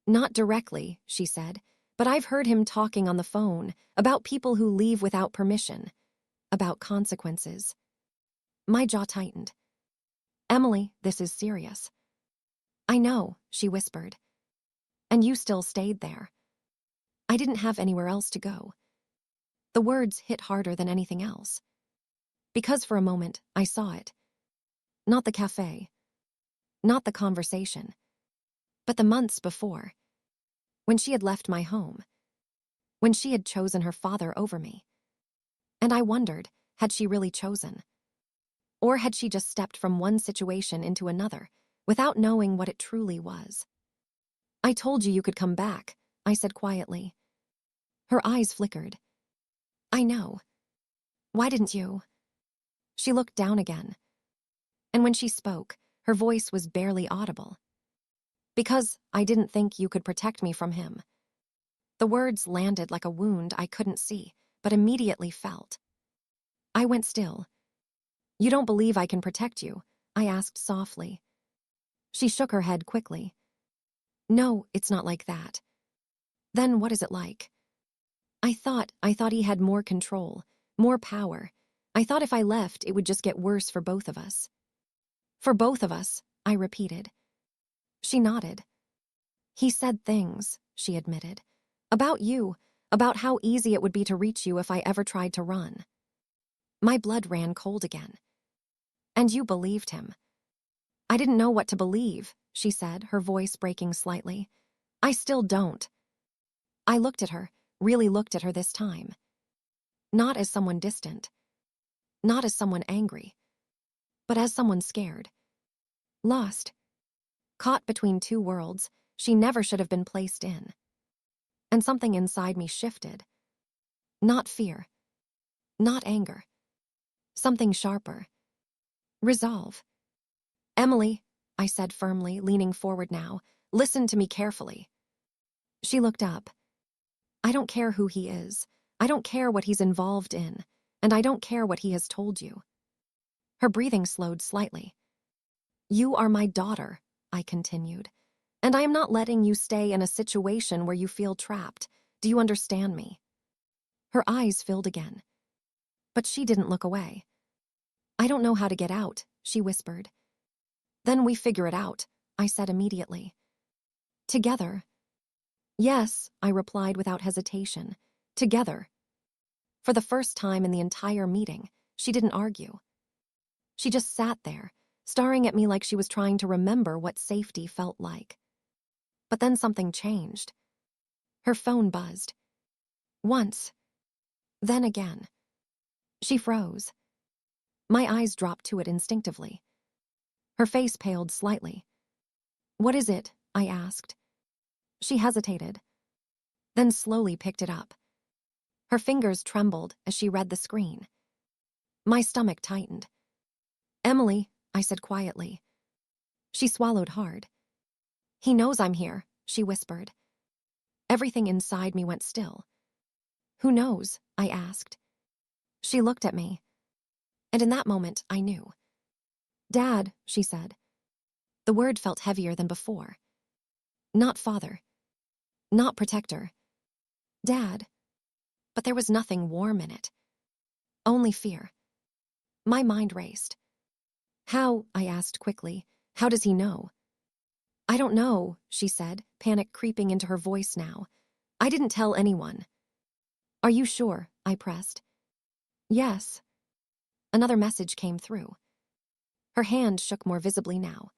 Not directly, she said, but I've heard him talking on the phone about people who leave without permission, about consequences. My jaw tightened. Emily, this is serious. I know, she whispered. And you still stayed there. I didn't have anywhere else to go. The words hit harder than anything else. Because for a moment, I saw it. Not the cafe. Not the conversation. But the months before. When she had left my home. When she had chosen her father over me. And I wondered, had she really chosen? Or had she just stepped from one situation into another, without knowing what it truly was? I told you could come back, I said quietly. Her eyes flickered. I know. Why didn't you? She looked down again. And when she spoke, her voice was barely audible. Because I didn't think you could protect me from him. The words landed like a wound I couldn't see, but immediately felt. I went still. You don't believe I can protect you? I asked softly. She shook her head quickly. No, it's not like that. Then what is it like? I thought he had more control, more power. I thought if I left, it would just get worse for both of us. For both of us, I repeated. She nodded. He said things, she admitted. About you, about how easy it would be to reach you if I ever tried to run. My blood ran cold again. And you believed him. I didn't know what to believe, she said, her voice breaking slightly. I still don't. I looked at her, really looked at her this time. Not as someone distant. Not as someone angry. but as someone scared. Lost. Caught between two worlds she never should have been placed in. And something inside me shifted. Not fear. Not anger. Something sharper. Resolve. Emily, I said firmly, leaning forward now, listen to me carefully. She looked up. I don't care who he is. I don't care what he's involved in. And I don't care what he has told you. Her breathing slowed slightly. You are my daughter, I continued. And I am not letting you stay in a situation where you feel trapped. Do you understand me? Her eyes filled again. But she didn't look away. I don't know how to get out, she whispered. Then we figure it out, I said immediately. Together. Yes, I replied without hesitation. Together. For the first time in the entire meeting, she didn't argue. She just sat there, staring at me like she was trying to remember what safety felt like. But then something changed. Her phone buzzed. Once. Then again. She froze. My eyes dropped to it instinctively. Her face paled slightly. What is it? I asked. She hesitated, then slowly picked it up. Her fingers trembled as she read the screen. My stomach tightened. Emily, I said quietly. She swallowed hard. He knows I'm here, she whispered. Everything inside me went still. Who knows? I asked. She looked at me. And in that moment, I knew. Dad, she said. The word felt heavier than before. Not father. Not protector. Dad. But there was nothing warm in it. Only fear. My mind raced. How, I asked quickly, how does he know? I don't know, she said, panic creeping into her voice now. I didn't tell anyone. Are you sure? I pressed. Yes. Another message came through. Her hand shook more visibly now.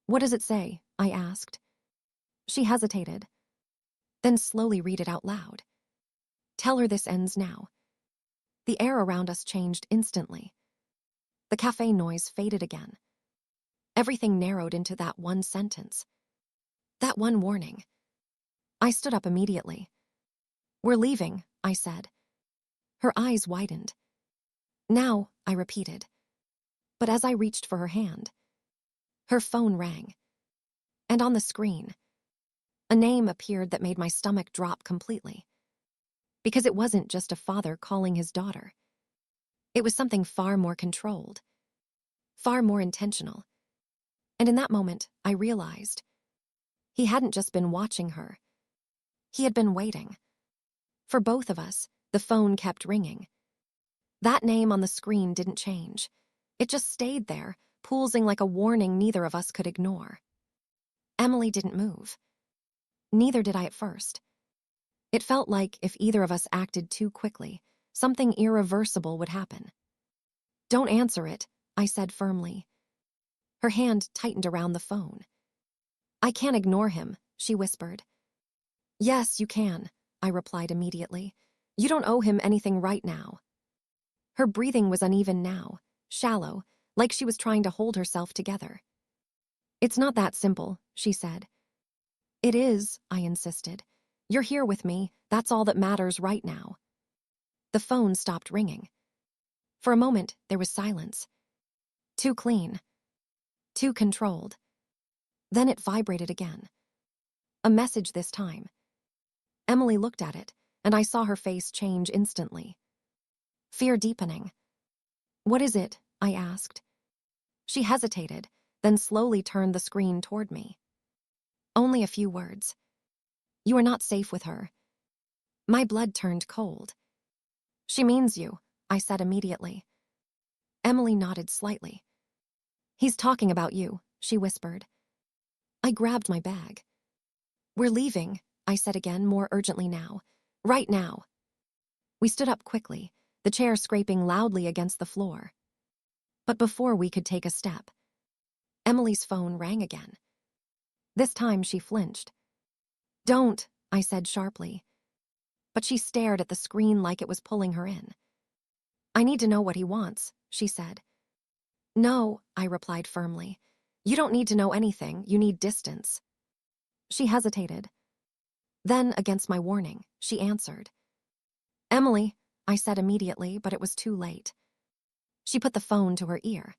What does it say? I asked. She hesitated, then slowly read it out loud. Tell her this ends now. The air around us changed instantly. The cafe noise faded again. Everything narrowed into that one sentence. That one warning. I stood up immediately. We're leaving, I said. Her eyes widened. Now, I repeated. But as I reached for her hand, her phone rang. And on the screen, a name appeared that made my stomach drop completely. Because it wasn't just a father calling his daughter. It was something far more controlled, far more intentional. And in that moment, I realized he hadn't just been watching her. He had been waiting. For both of us, the phone kept ringing. That name on the screen didn't change. It just stayed there, pulsing like a warning neither of us could ignore. Emily didn't move. Neither did I at first. It felt like if either of us acted too quickly, something irreversible would happen. Don't answer it, I said firmly. Her hand tightened around the phone. I can't ignore him, she whispered. Yes, you can, I replied immediately. You don't owe him anything right now. Her breathing was uneven now, shallow, like she was trying to hold herself together. It's not that simple, she said. It is, I insisted. You're here with me, that's all that matters right now. The phone stopped ringing. For a moment, there was silence. Too clean. Too controlled. Then it vibrated again. A message this time. Emily looked at it, and I saw her face change instantly. Fear deepening. What is it? I asked. She hesitated, then slowly turned the screen toward me. Only a few words. You are not safe with her. My blood turned cold. She means you, I said immediately. Emily nodded slightly. He's talking about you, she whispered. I grabbed my bag. We're leaving, I said again, more urgently now. Right now. We stood up quickly, the chair scraping loudly against the floor. But before we could take a step, Emily's phone rang again. This time she flinched. Don't, I said sharply. But she stared at the screen like it was pulling her in. I need to know what he wants, she said. No, I replied firmly. You don't need to know anything, you need distance. She hesitated. Then, against my warning, she answered. Emily, I said immediately, but it was too late. She put the phone to her ear.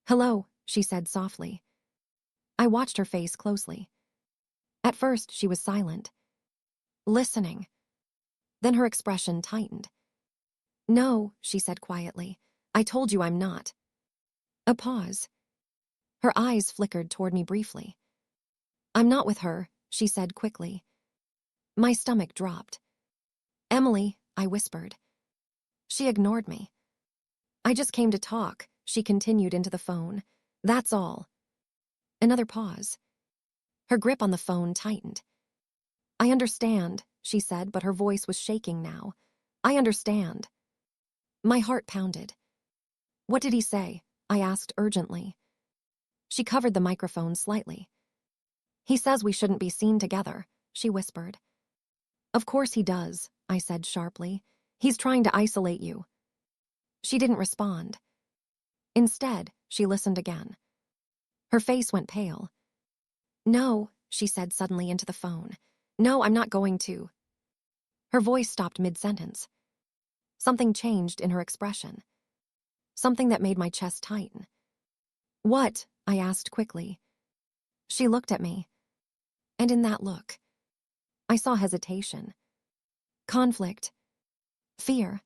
Hello, she said softly. I watched her face closely. At first, she was silent, listening. Then her expression tightened. No, she said quietly. I told you I'm not. A pause. Her eyes flickered toward me briefly. I'm not with her, she said quickly. My stomach dropped. Emily, I whispered. She ignored me. I just came to talk, she continued into the phone. That's all. Another pause. Her grip on the phone tightened. I understand, she said, but her voice was shaking now. I understand. My heart pounded. What did he say? I asked urgently. She covered the microphone slightly. He says we shouldn't be seen together, she whispered. Of course he does, I said sharply. He's trying to isolate you. She didn't respond. Instead, she listened again. Her face went pale. No, she said suddenly into the phone. No, I'm not going to. Her voice stopped mid-sentence. Something changed in her expression. Something that made my chest tighten. What? I asked quickly. She looked at me. And in that look, I saw hesitation. Conflict. Fear.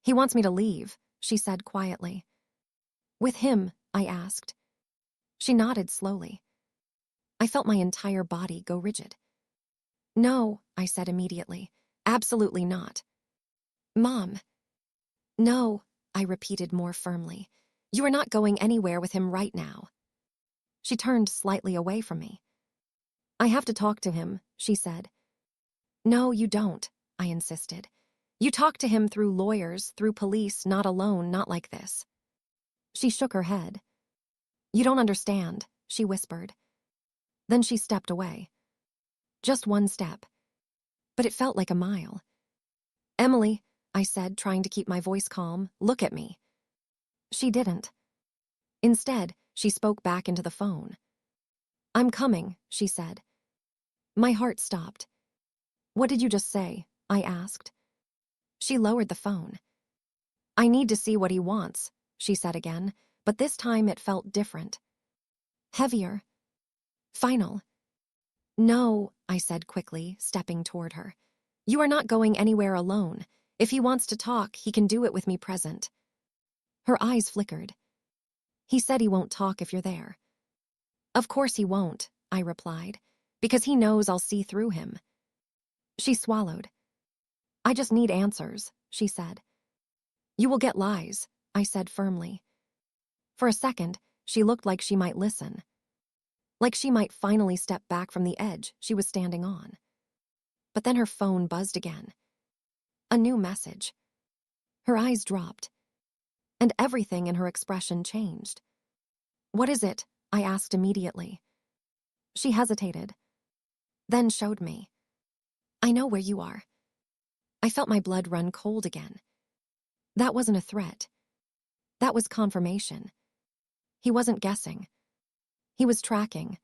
He wants me to leave, she said quietly. With him, I asked. She nodded slowly. I felt my entire body go rigid. No, I said immediately. Absolutely not. Mom. No, I repeated more firmly. You are not going anywhere with him right now. She turned slightly away from me. I have to talk to him, she said. No, you don't, I insisted. You talk to him through lawyers, through police, not alone, not like this. She shook her head. You don't understand, she whispered. Then she stepped away. Just one step. But it felt like a mile. Emily, I said, trying to keep my voice calm, look at me. She didn't. Instead, she spoke back into the phone. I'm coming, she said. My heart stopped. What did you just say? I asked. She lowered the phone. I need to see what he wants, she said again, but this time it felt different. Heavier. Final. No, I said quickly, stepping toward her. You are not going anywhere alone. If he wants to talk, he can do it with me present. Her eyes flickered. He said he won't talk if you're there. Of course he won't, I replied, because he knows I'll see through him. She swallowed. I just need answers, she said. You will get lies, I said firmly. For a second, she looked like she might listen. Like she might finally step back from the edge she was standing on. But then her phone buzzed again. A new message. Her eyes dropped. And everything in her expression changed. What is it? I asked immediately. She hesitated. Then showed me. I know where you are. I felt my blood run cold again. That wasn't a threat. That was confirmation. He wasn't guessing. He was tracking.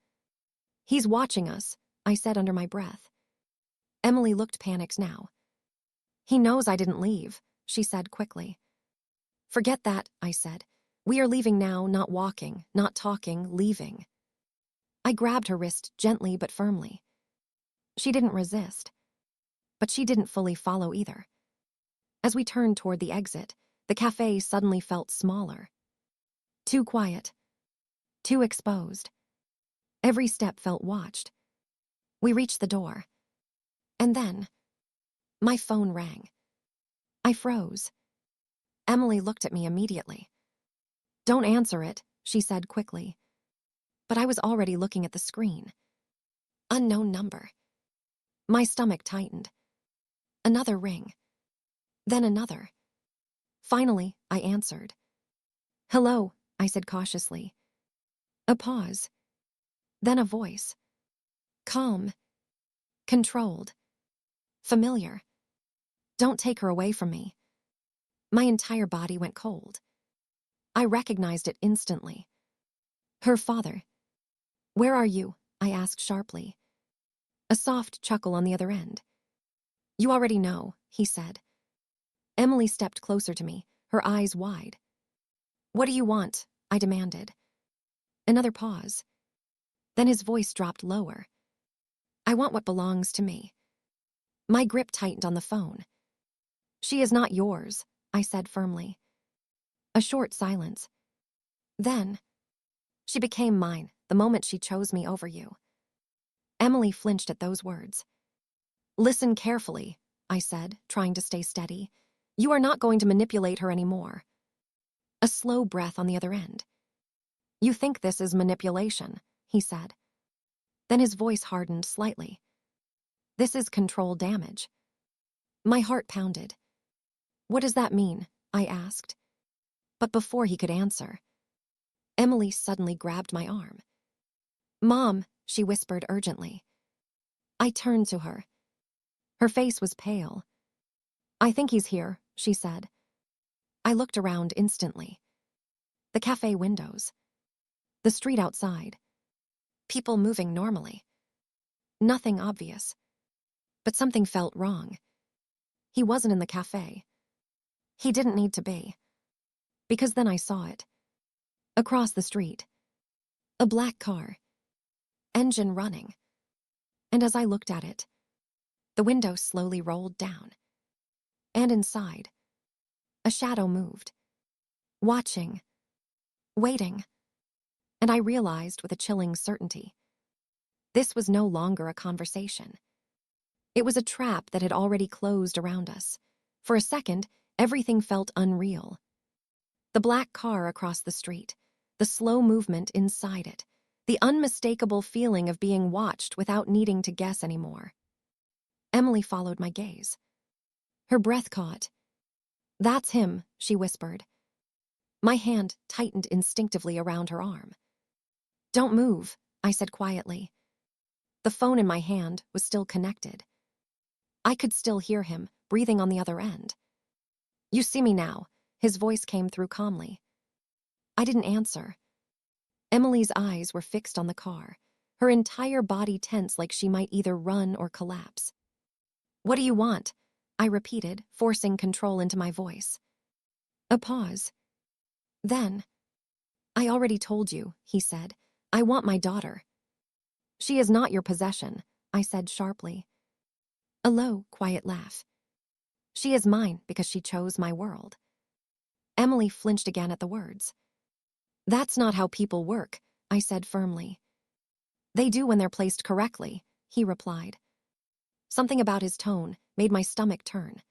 He's watching us, I said under my breath. Emily looked panicked now. He knows I didn't leave, she said quickly. Forget that, I said. We are leaving now, not walking, not talking, leaving. I grabbed her wrist gently but firmly. She didn't resist. But she didn't fully follow either. As we turned toward the exit, the cafe suddenly felt smaller. Too quiet. Too exposed. Every step felt watched. We reached the door. And then, my phone rang. I froze. Emily looked at me immediately. Don't answer it, she said quickly. But I was already looking at the screen. Unknown number. My stomach tightened. Another ring. Then another. Finally, I answered. Hello, I said cautiously. A pause. Then a voice. Calm. Controlled. Familiar. Don't take her away from me. My entire body went cold. I recognized it instantly. Her father. "Where are you?" I asked sharply. A soft chuckle on the other end. "You already know," he said. Emily stepped closer to me, her eyes wide. "What do you want?" I demanded. Another pause. Then his voice dropped lower. "I want what belongs to me." My grip tightened on the phone. "She is not yours," I said firmly. A short silence. Then, "She became mine the moment she chose me over you." Emily flinched at those words. "Listen carefully," I said, trying to stay steady. "You are not going to manipulate her anymore." A slow breath on the other end. "You think this is manipulation," he said. Then his voice hardened slightly. "This is control damage." My heart pounded. "What does that mean?" I asked. But before he could answer, Emily suddenly grabbed my arm. "Mom," she whispered urgently. I turned to her. Her face was pale. "I think he's here," she said. I looked around instantly. The cafe windows. The street outside. People moving normally. Nothing obvious. But something felt wrong. He wasn't in the cafe. He didn't need to be. Because then I saw it. Across the street. A black car. Engine running. And as I looked at it, the window slowly rolled down. And inside, a shadow moved. Watching. Waiting. And I realized with a chilling certainty. This was no longer a conversation. It was a trap that had already closed around us. For a second, everything felt unreal. The black car across the street, the slow movement inside it, the unmistakable feeling of being watched without needing to guess anymore. Emily followed my gaze. Her breath caught. "That's him," she whispered. My hand tightened instinctively around her arm. "Don't move," I said quietly. The phone in my hand was still connected. I could still hear him, breathing on the other end. "You see me now," his voice came through calmly. I didn't answer. Emily's eyes were fixed on the car, her entire body tense like she might either run or collapse. "What do you want?" I repeated, forcing control into my voice. A pause. Then, "I already told you," he said. "I want my daughter." "She is not your possession," I said sharply. A low, quiet laugh. "She is mine because she chose my world." Emily flinched again at the words. "That's not how people work," I said firmly. "They do when they're placed correctly," he replied. Something about his tone made my stomach turn.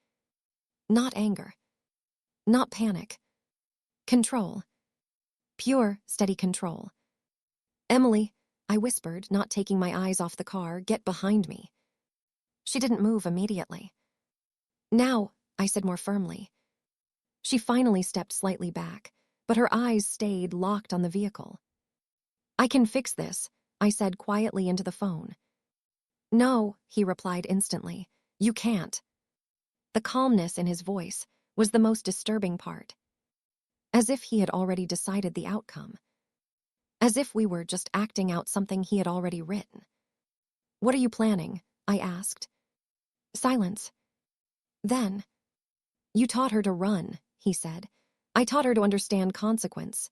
Not anger. Not panic. Control. Pure, steady control. "Emily," I whispered, not taking my eyes off the car, "get behind me." She didn't move immediately. "Now," I said more firmly. She finally stepped slightly back, but her eyes stayed locked on the vehicle. "I can fix this," I said quietly into the phone. "No," he replied instantly. "You can't." The calmness in his voice was the most disturbing part. As if he had already decided the outcome. As if we were just acting out something he had already written. "What are you planning?" I asked. Silence. Then, "You taught her to run," he said. "I taught her to understand consequence."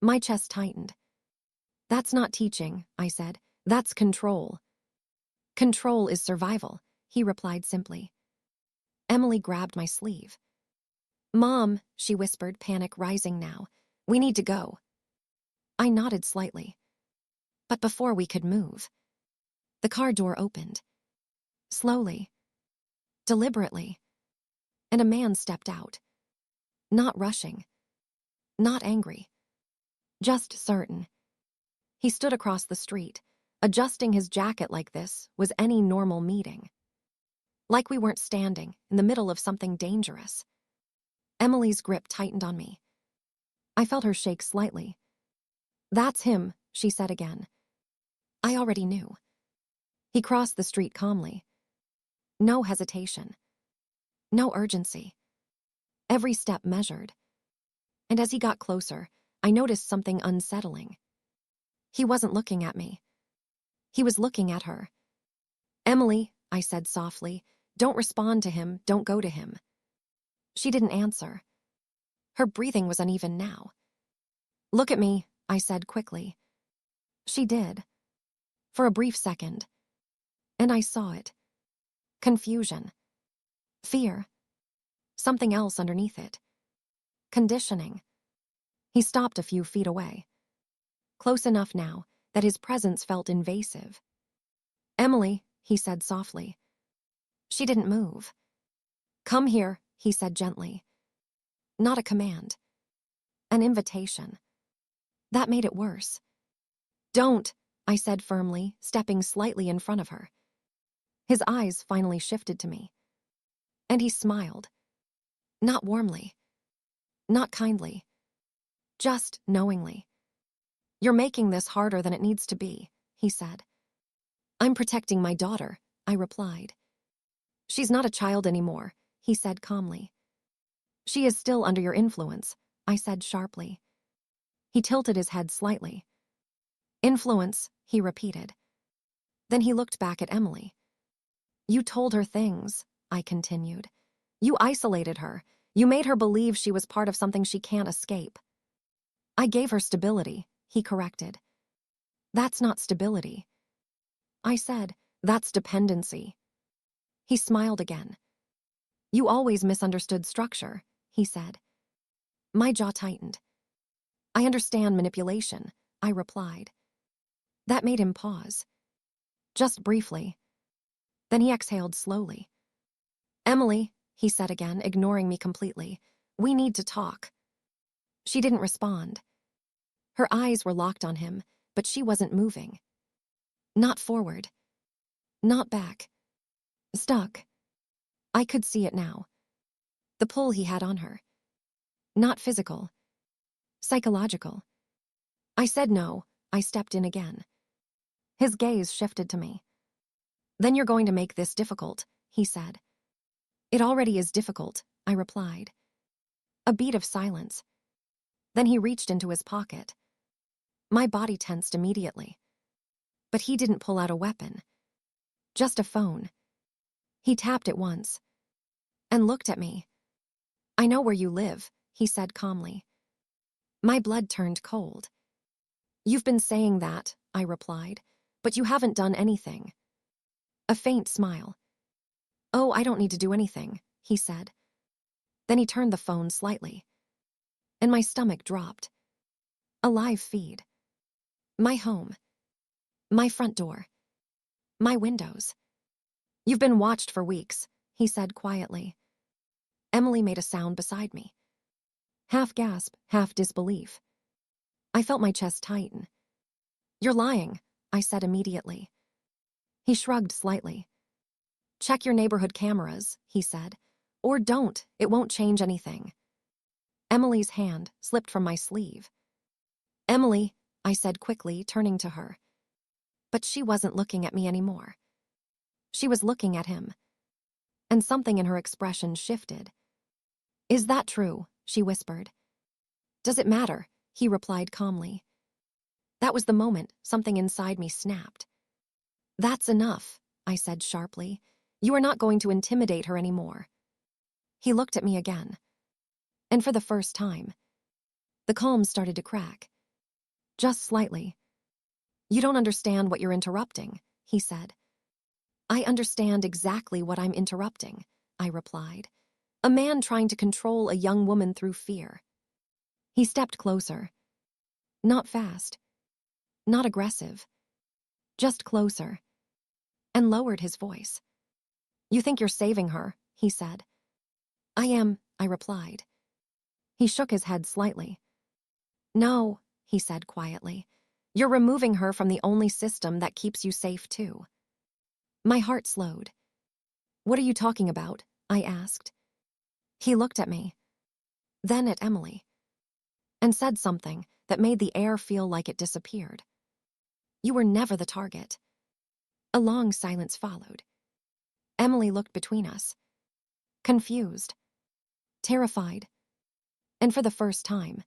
My chest tightened. "That's not teaching," I said. "That's control." "Control is survival," he replied simply. Emily grabbed my sleeve. "Mom," she whispered, panic rising now. "We need to go." I nodded slightly. But before we could move, the car door opened. Slowly. Deliberately. And a man stepped out. Not rushing. Not angry. Just certain. He stood across the street. Adjusting his jacket like this was any normal meeting. Like we weren't standing in the middle of something dangerous. Emily's grip tightened on me. I felt her shake slightly. "That's him," she said again. I already knew. He crossed the street calmly. No hesitation. No urgency. Every step measured. And as he got closer, I noticed something unsettling. He wasn't looking at me. He was looking at her. "Emily," I said softly, "don't respond to him, don't go to him." She didn't answer. Her breathing was uneven now. "Look at me," I said quickly. She did. For a brief second. And I saw it. Confusion. Fear. Something else underneath it. Conditioning. He stopped a few feet away. Close enough now that his presence felt invasive. "Emily," he said softly. She didn't move. "Come here," he said gently. Not a command. An invitation. That made it worse. "Don't," I said firmly, stepping slightly in front of her. His eyes finally shifted to me. And he smiled. Not warmly. Not kindly. Just knowingly. "You're making this harder than it needs to be," he said. "I'm protecting my daughter," I replied. "She's not a child anymore," he said calmly. "She is still under your influence," I said sharply. He tilted his head slightly. "Influence," he repeated. Then he looked back at Emily. "You told her things," I continued. "You isolated her. You made her believe she was part of something she can't escape." "I gave her stability," he corrected. "That's not stability." I said, "That's dependency." He smiled again. "You always misunderstood structure," he said. My jaw tightened. "I understand manipulation," I replied. That made him pause. Just briefly. Then he exhaled slowly. "Emily," he said again, ignoring me completely, "we need to talk." She didn't respond. Her eyes were locked on him, but she wasn't moving. Not forward. Not back. Stuck. I could see it now. The pull he had on her. Not physical. Psychological. I said no. I stepped in again. His gaze shifted to me. "Then you're going to make this difficult," he said. "It already is difficult," I replied. A beat of silence. Then he reached into his pocket. My body tensed immediately. But he didn't pull out a weapon. Just a phone. He tapped it once. And looked at me. "I know where you live," he said calmly. My blood turned cold. "You've been saying that," I replied, "but you haven't done anything." A faint smile. "Oh, I don't need to do anything," he said. Then he turned the phone slightly. And my stomach dropped. A live feed. My home. My front door. My windows. "You've been watched for weeks," he said quietly. Emily made a sound beside me. Half gasp, half disbelief. I felt my chest tighten. "You're lying," I said immediately. He shrugged slightly. "Check your neighborhood cameras," he said. "Or don't, it won't change anything." Emily's hand slipped from my sleeve. "Emily," I said quickly, turning to her. But she wasn't looking at me anymore. She was looking at him. And something in her expression shifted. "Is that true?" she whispered. "Does it matter?" he replied calmly. That was the moment something inside me snapped. "That's enough," I said sharply. "You are not going to intimidate her anymore." He looked at me again. And for the first time, the calm started to crack. Just slightly. "You don't understand what you're interrupting," he said. "I understand exactly what I'm interrupting," I replied. "A man trying to control a young woman through fear." He stepped closer. Not fast. Not aggressive. Just closer. And lowered his voice. "You think you're saving her," he said. "I am," I replied. He shook his head slightly. "No," he said quietly. "You're removing her from the only system that keeps you safe too." My heart slowed. "What are you talking about?" I asked. He looked at me. Then at Emily. And said something that made the air feel like it disappeared. "You were never the target." A long silence followed. Emily looked between us. Confused. Terrified. And for the first time,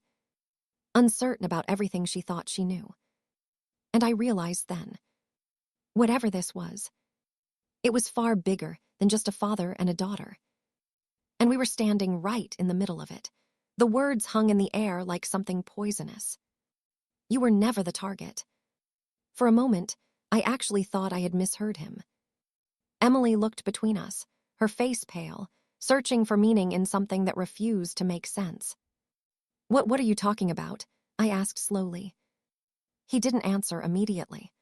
uncertain about everything she thought she knew. And I realized then, whatever this was, it was far bigger than just a father and a daughter. And we were standing right in the middle of it. The words hung in the air like something poisonous. You were never the target. For a moment, I actually thought I had misheard him. Emily looked between us, her face pale, searching for meaning in something that refused to make sense. What are you talking about? I asked slowly. He didn't answer immediately.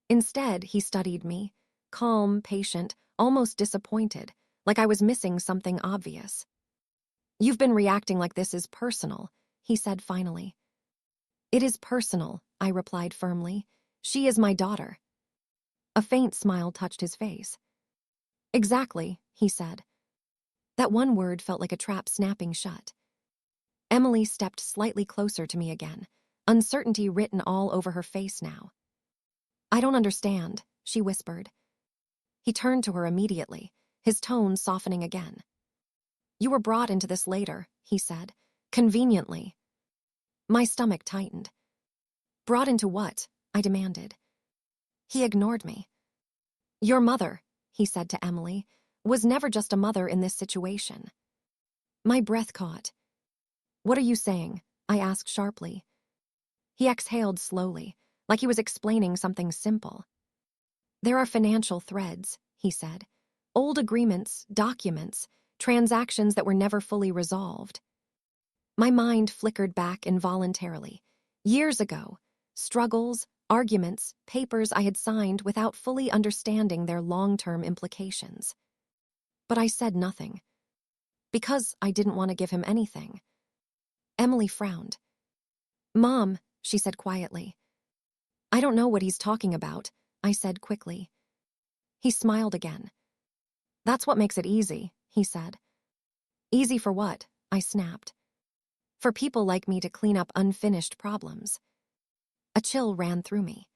Instead, he studied me, calm, patient, almost disappointed, like I was missing something obvious. You've been reacting like this is personal, he said finally. It is personal, I replied firmly. She is my daughter. A faint smile touched his face. Exactly, he said. That one word felt like a trap snapping shut. Emily stepped slightly closer to me again, uncertainty written all over her face now. I don't understand, she whispered. He turned to her immediately, his tone softening again. You were brought into this later, he said, conveniently. My stomach tightened. Brought into what? I demanded. He ignored me. Your mother, he said to Emily, was never just a mother in this situation. My breath caught. What are you saying? I asked sharply. He exhaled slowly, like he was explaining something simple. There are financial threads, he said. Old agreements, documents, transactions that were never fully resolved. My mind flickered back involuntarily. Years ago, struggles, arguments, papers I had signed without fully understanding their long-term implications. But I said nothing. Because I didn't want to give him anything. Emily frowned. Mom, she said quietly. I don't know what he's talking about, I said quickly. He smiled again. That's what makes it easy, he said. Easy for what? I snapped. For people like me to clean up unfinished problems. A chill ran through me.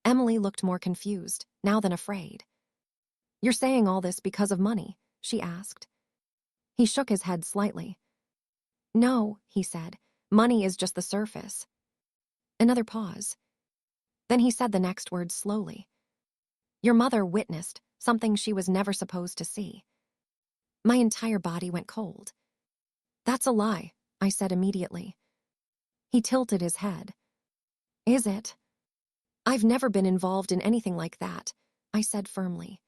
Emily looked more confused, now than afraid. You're saying all this because of money? She asked. He shook his head slightly. No, he said. Money is just the surface. Another pause. Then he said the next word slowly. Your mother witnessed something she was never supposed to see. My entire body went cold. That's a lie, I said immediately. He tilted his head. Is it? I've never been involved in anything like that, I said firmly.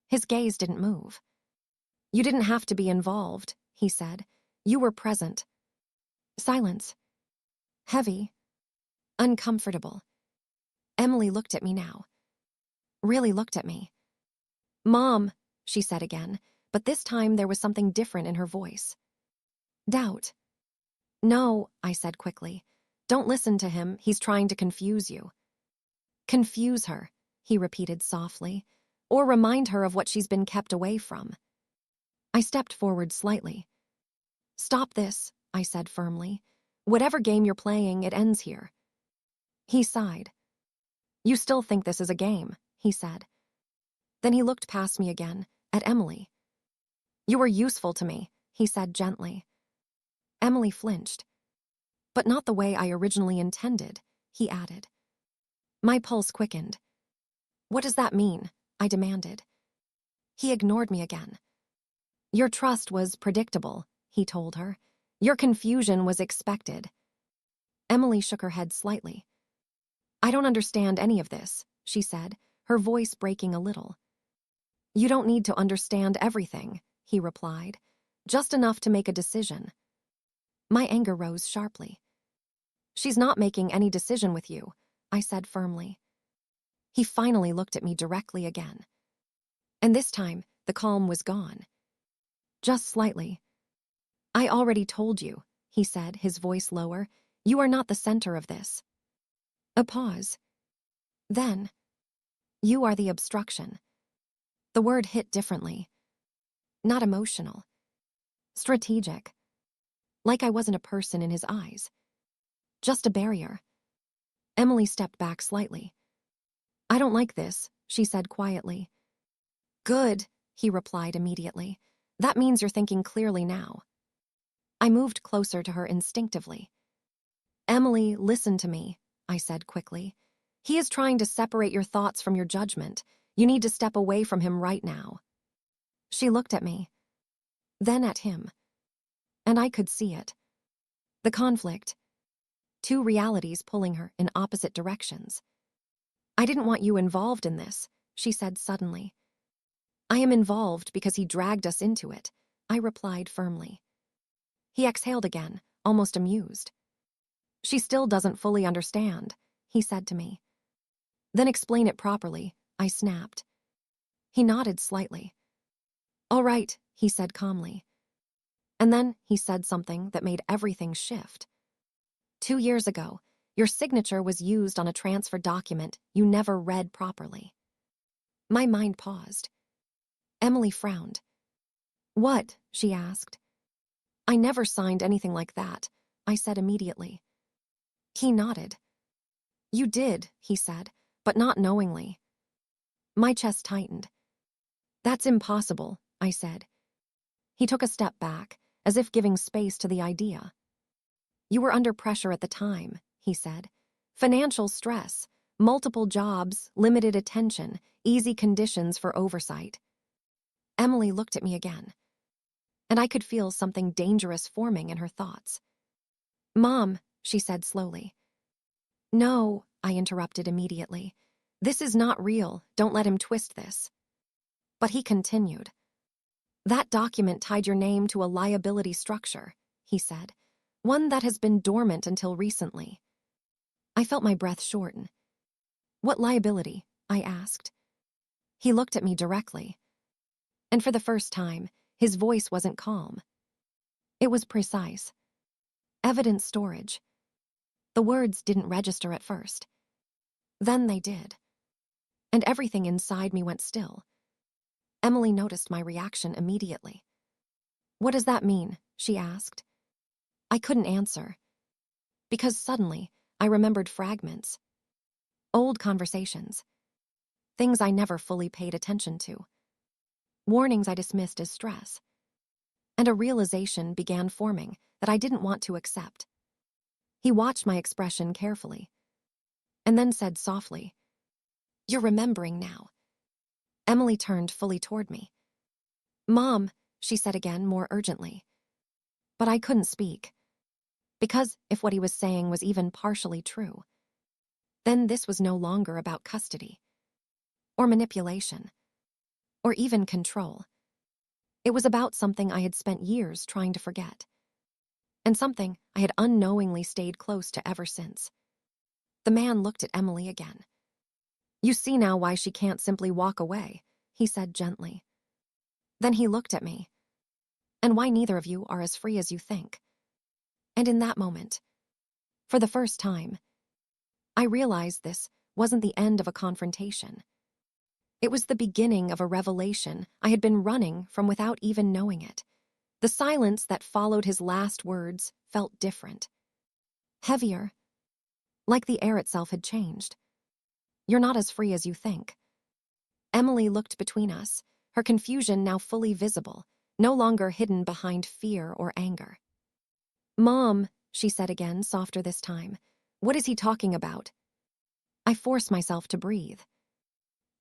His gaze didn't move. You didn't have to be involved, he said. You were present. Silence. Heavy. Uncomfortable. Emily looked at me now. Really looked at me. Mom, she said again, but this time there was something different in her voice. Doubt. No, I said quickly. Don't listen to him, he's trying to confuse you. Confuse her, he repeated softly, or remind her of what she's been kept away from. I stepped forward slightly. Stop this, I said firmly. Whatever game you're playing, it ends here. He sighed. You still think this is a game, he said. Then he looked past me again, at Emily. You were useful to me, he said gently. Emily flinched. But not the way I originally intended, he added. My pulse quickened. What does that mean? I demanded. He ignored me again. Your trust was predictable, he told her. Your confusion was expected. Emily shook her head slightly. I don't understand any of this, she said, her voice breaking a little. You don't need to understand everything, he replied. Just enough to make a decision. My anger rose sharply. She's not making any decision with you, I said firmly. He finally looked at me directly again. And this time, the calm was gone. Just slightly. I already told you, he said, his voice lower. You are not the center of this. A pause. Then, you are the obstruction. The word hit differently. Not emotional. Strategic. Like I wasn't a person in his eyes. Just a barrier. Emily stepped back slightly. I don't like this, she said quietly. Good, he replied immediately. That means you're thinking clearly now. I moved closer to her instinctively. Emily, listen to me, I said quickly. He is trying to separate your thoughts from your judgment. You need to step away from him right now. She looked at me, then at him, and I could see it. The conflict. Two realities pulling her in opposite directions. I didn't want you involved in this, she said suddenly. I am involved because he dragged us into it, I replied firmly. He exhaled again, almost amused. She still doesn't fully understand, he said to me. Then explain it properly, I snapped. He nodded slightly. All right, he said calmly. And then he said something that made everything shift. 2 years ago, your signature was used on a transfer document you never read properly. My mind paused. Emily frowned. What? She asked. I never signed anything like that, I said immediately. He nodded. You did, he said, but not knowingly. My chest tightened. That's impossible, I said. He took a step back, as if giving space to the idea. You were under pressure at the time, he said. Financial stress, multiple jobs, limited attention, easy conditions for oversight. Emily looked at me again, and I could feel something dangerous forming in her thoughts. Mom, she said slowly. No, I interrupted immediately. This is not real. Don't let him twist this. But he continued. That document tied your name to a liability structure, he said, one that has been dormant until recently. I felt my breath shorten. What liability? I asked. He looked at me directly. And for the first time, his voice wasn't calm. It was precise. Evidence storage. The words didn't register at first. Then they did. And everything inside me went still. Emily noticed my reaction immediately. What does that mean? She asked. I couldn't answer. Because suddenly, I remembered fragments. Old conversations. Things I never fully paid attention to. Warnings I dismissed as stress. And a realization began forming that I didn't want to accept. He watched my expression carefully, and then said softly, You're remembering now. Emily turned fully toward me. Mom, she said again more urgently. But I couldn't speak. Because if what he was saying was even partially true, then this was no longer about custody, or manipulation, or even control. It was about something I had spent years trying to forget, and something I had unknowingly stayed close to ever since. The man looked at Emily again. You see now why she can't simply walk away, he said gently. Then he looked at me. And why neither of you are as free as you think. And in that moment, for the first time, I realized this wasn't the end of a confrontation. It was the beginning of a revelation I had been running from without even knowing it. The silence that followed his last words felt different. Heavier. Like the air itself had changed. You're not as free as you think. Emily looked between us, her confusion now fully visible, no longer hidden behind fear or anger. Mom, she said again, softer this time, what is he talking about? I forced myself to breathe.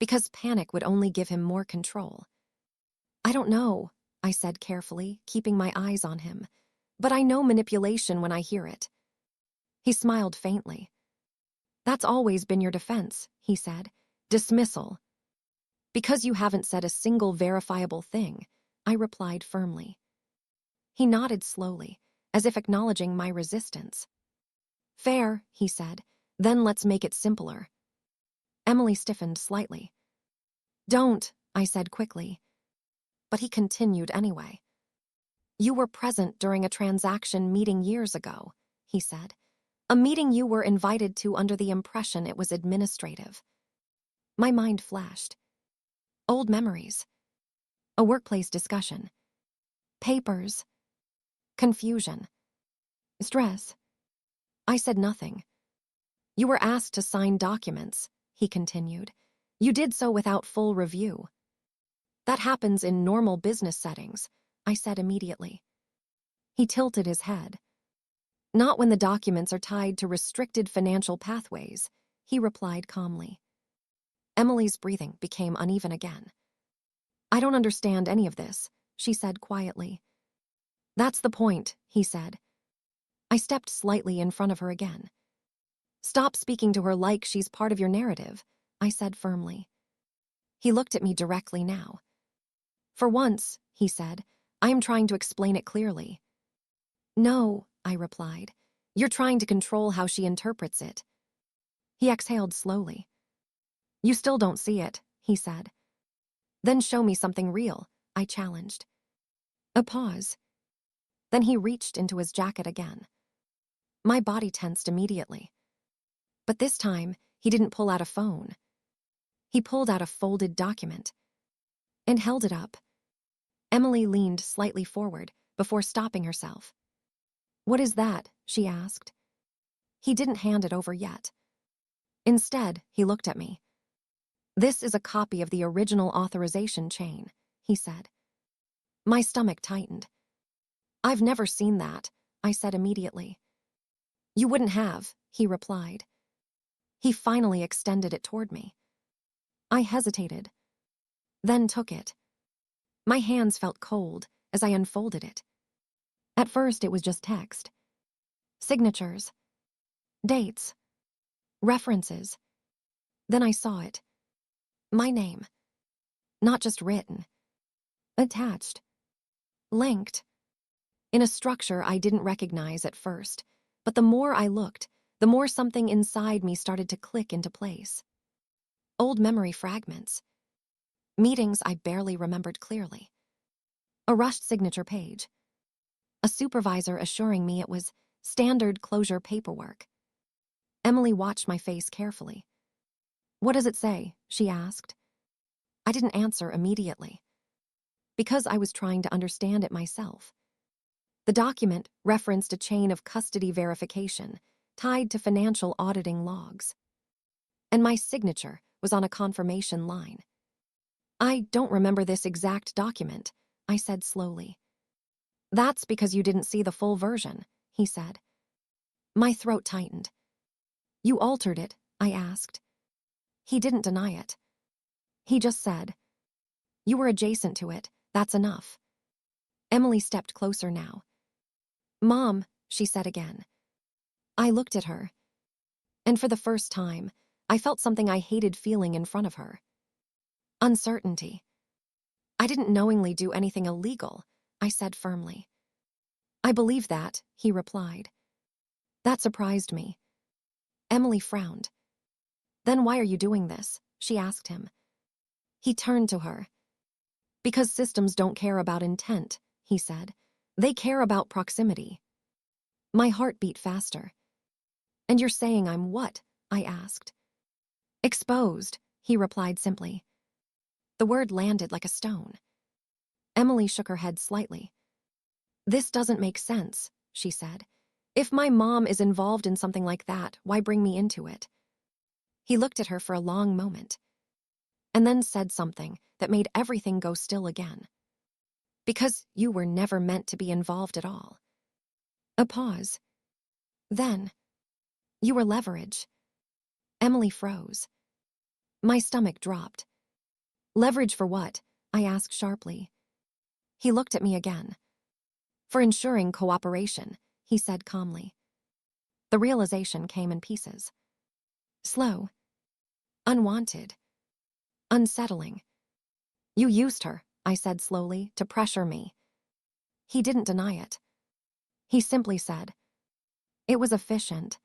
Because panic would only give him more control. I don't know, I said carefully, keeping my eyes on him, but I know manipulation when I hear it. He smiled faintly. That's always been your defense, he said. Dismissal. Because you haven't said a single verifiable thing, I replied firmly. He nodded slowly, as if acknowledging my resistance. Fair, he said. Then let's make it simpler. Emily stiffened slightly. Don't, I said quickly. But he continued anyway. You were present during a transaction meeting years ago, he said. A meeting you were invited to under the impression it was administrative. My mind flashed. Old memories. A workplace discussion. Papers. Confusion. Stress. I said nothing. You were asked to sign documents, he continued. You did so without full review. That happens in normal business settings, I said immediately. He tilted his head. Not when the documents are tied to restricted financial pathways, he replied calmly. Emily's breathing became uneven again. I don't understand any of this, she said quietly. That's the point, he said. I stepped slightly in front of her again. Stop speaking to her like she's part of your narrative, I said firmly. He looked at me directly now. For once, he said, I am trying to explain it clearly. No, I replied. You're trying to control how she interprets it. He exhaled slowly. You still don't see it, he said. Then show me something real, I challenged. A pause. Then he reached into his jacket again. My body tensed immediately. But this time, he didn't pull out a phone. He pulled out a folded document and held it up. Emily leaned slightly forward before stopping herself. What is that? She asked. He didn't hand it over yet. Instead, he looked at me. This is a copy of the original authorization chain, he said. My stomach tightened. I've never seen that, I said immediately. You wouldn't have, he replied. He finally extended it toward me. I hesitated, then took it. My hands felt cold as I unfolded it. At first, it was just text. Signatures. Dates. References. Then I saw it. My name. Not just written. Attached. Linked. In a structure I didn't recognize at first, but the more I looked, the more something inside me started to click into place. Old memory fragments. Meetings I barely remembered clearly. A rushed signature page. A supervisor assuring me it was standard closure paperwork. Emily watched my face carefully. What does it say? She asked. I didn't answer immediately, because I was trying to understand it myself. The document referenced a chain of custody verification tied to financial auditing logs. And my signature was on a confirmation line. I don't remember this exact document, I said slowly. That's because you didn't see the full version, he said. My throat tightened. You altered it, I asked. He didn't deny it. He just said, you were adjacent to it, that's enough. Emily stepped closer now. Mom, she said again. I looked at her, and for the first time, I felt something I hated feeling in front of her. Uncertainty. I didn't knowingly do anything illegal, I said firmly. I believe that, he replied. That surprised me. Emily frowned. Then why are you doing this? She asked him. He turned to her. Because systems don't care about intent, he said. They care about proximity. My heart beat faster. And you're saying I'm what? I asked. Exposed, he replied simply. The word landed like a stone. Emily shook her head slightly. This doesn't make sense, she said. If my mom is involved in something like that, why bring me into it? He looked at her for a long moment, and then said something that made everything go still again. Because you were never meant to be involved at all. A pause. Then, you were leverage. Emily froze. My stomach dropped. Leverage for what? I asked sharply. He looked at me again. For ensuring cooperation, he said calmly. The realization came in pieces. Slow. Unwanted. Unsettling. You used her, I said slowly, to pressure me. He didn't deny it. He simply said, it was efficient.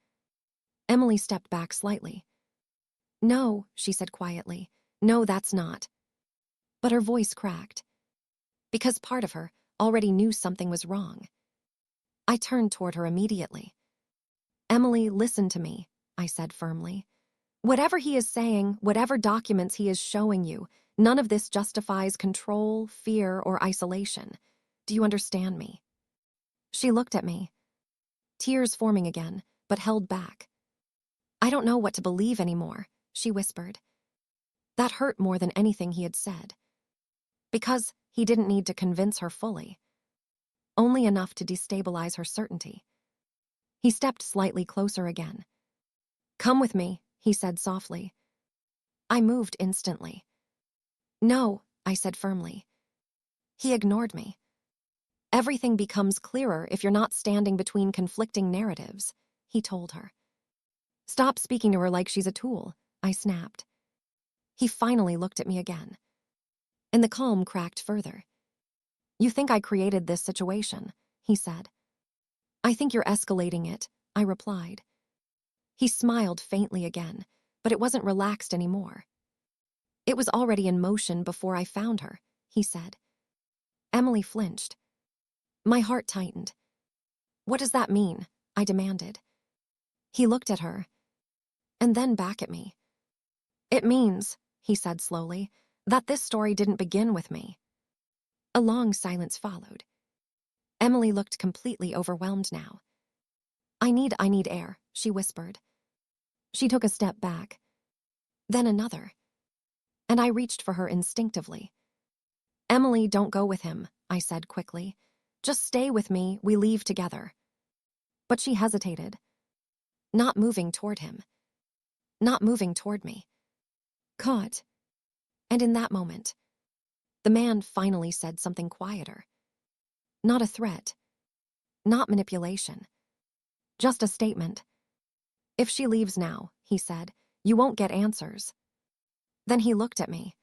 Emily stepped back slightly. No, she said quietly. No, that's not. But her voice cracked. Because part of her already knew something was wrong. I turned toward her immediately. Emily, listen to me, I said firmly. Whatever he is saying, whatever documents he is showing you, none of this justifies control, fear, or isolation. Do you understand me? She looked at me, tears forming again, but held back. I don't know what to believe anymore, she whispered. That hurt more than anything he had said. Because he didn't need to convince her fully. only enough to destabilize her certainty. He stepped slightly closer again. "Come with me," he said softly. I moved instantly. "No," I said firmly. He ignored me. "Everything becomes clearer if you're not standing between conflicting narratives," he told her. "Stop speaking to her like she's a tool," I snapped. He finally looked at me again. And the calm cracked further. "You think I created this situation," he said. "I think you're escalating it," I replied. He smiled faintly again, but it wasn't relaxed anymore. "It was already in motion before I found her," he said. Emily flinched. My heart tightened. "What does that mean?" I demanded. He looked at her, and then back at me. "It means," he said slowly, "that this story didn't begin with me." A long silence followed. Emily looked completely overwhelmed now. I need air," she whispered. She took a step back, then another, and I reached for her instinctively. "Emily, don't go with him," I said quickly. "Just stay with me, we leave together." But she hesitated, not moving toward him, not moving toward me. Caught. And in that moment, the man finally said something quieter. Not a threat, not manipulation, just a statement. "If she leaves now," he said, "you won't get answers." Then he looked at me.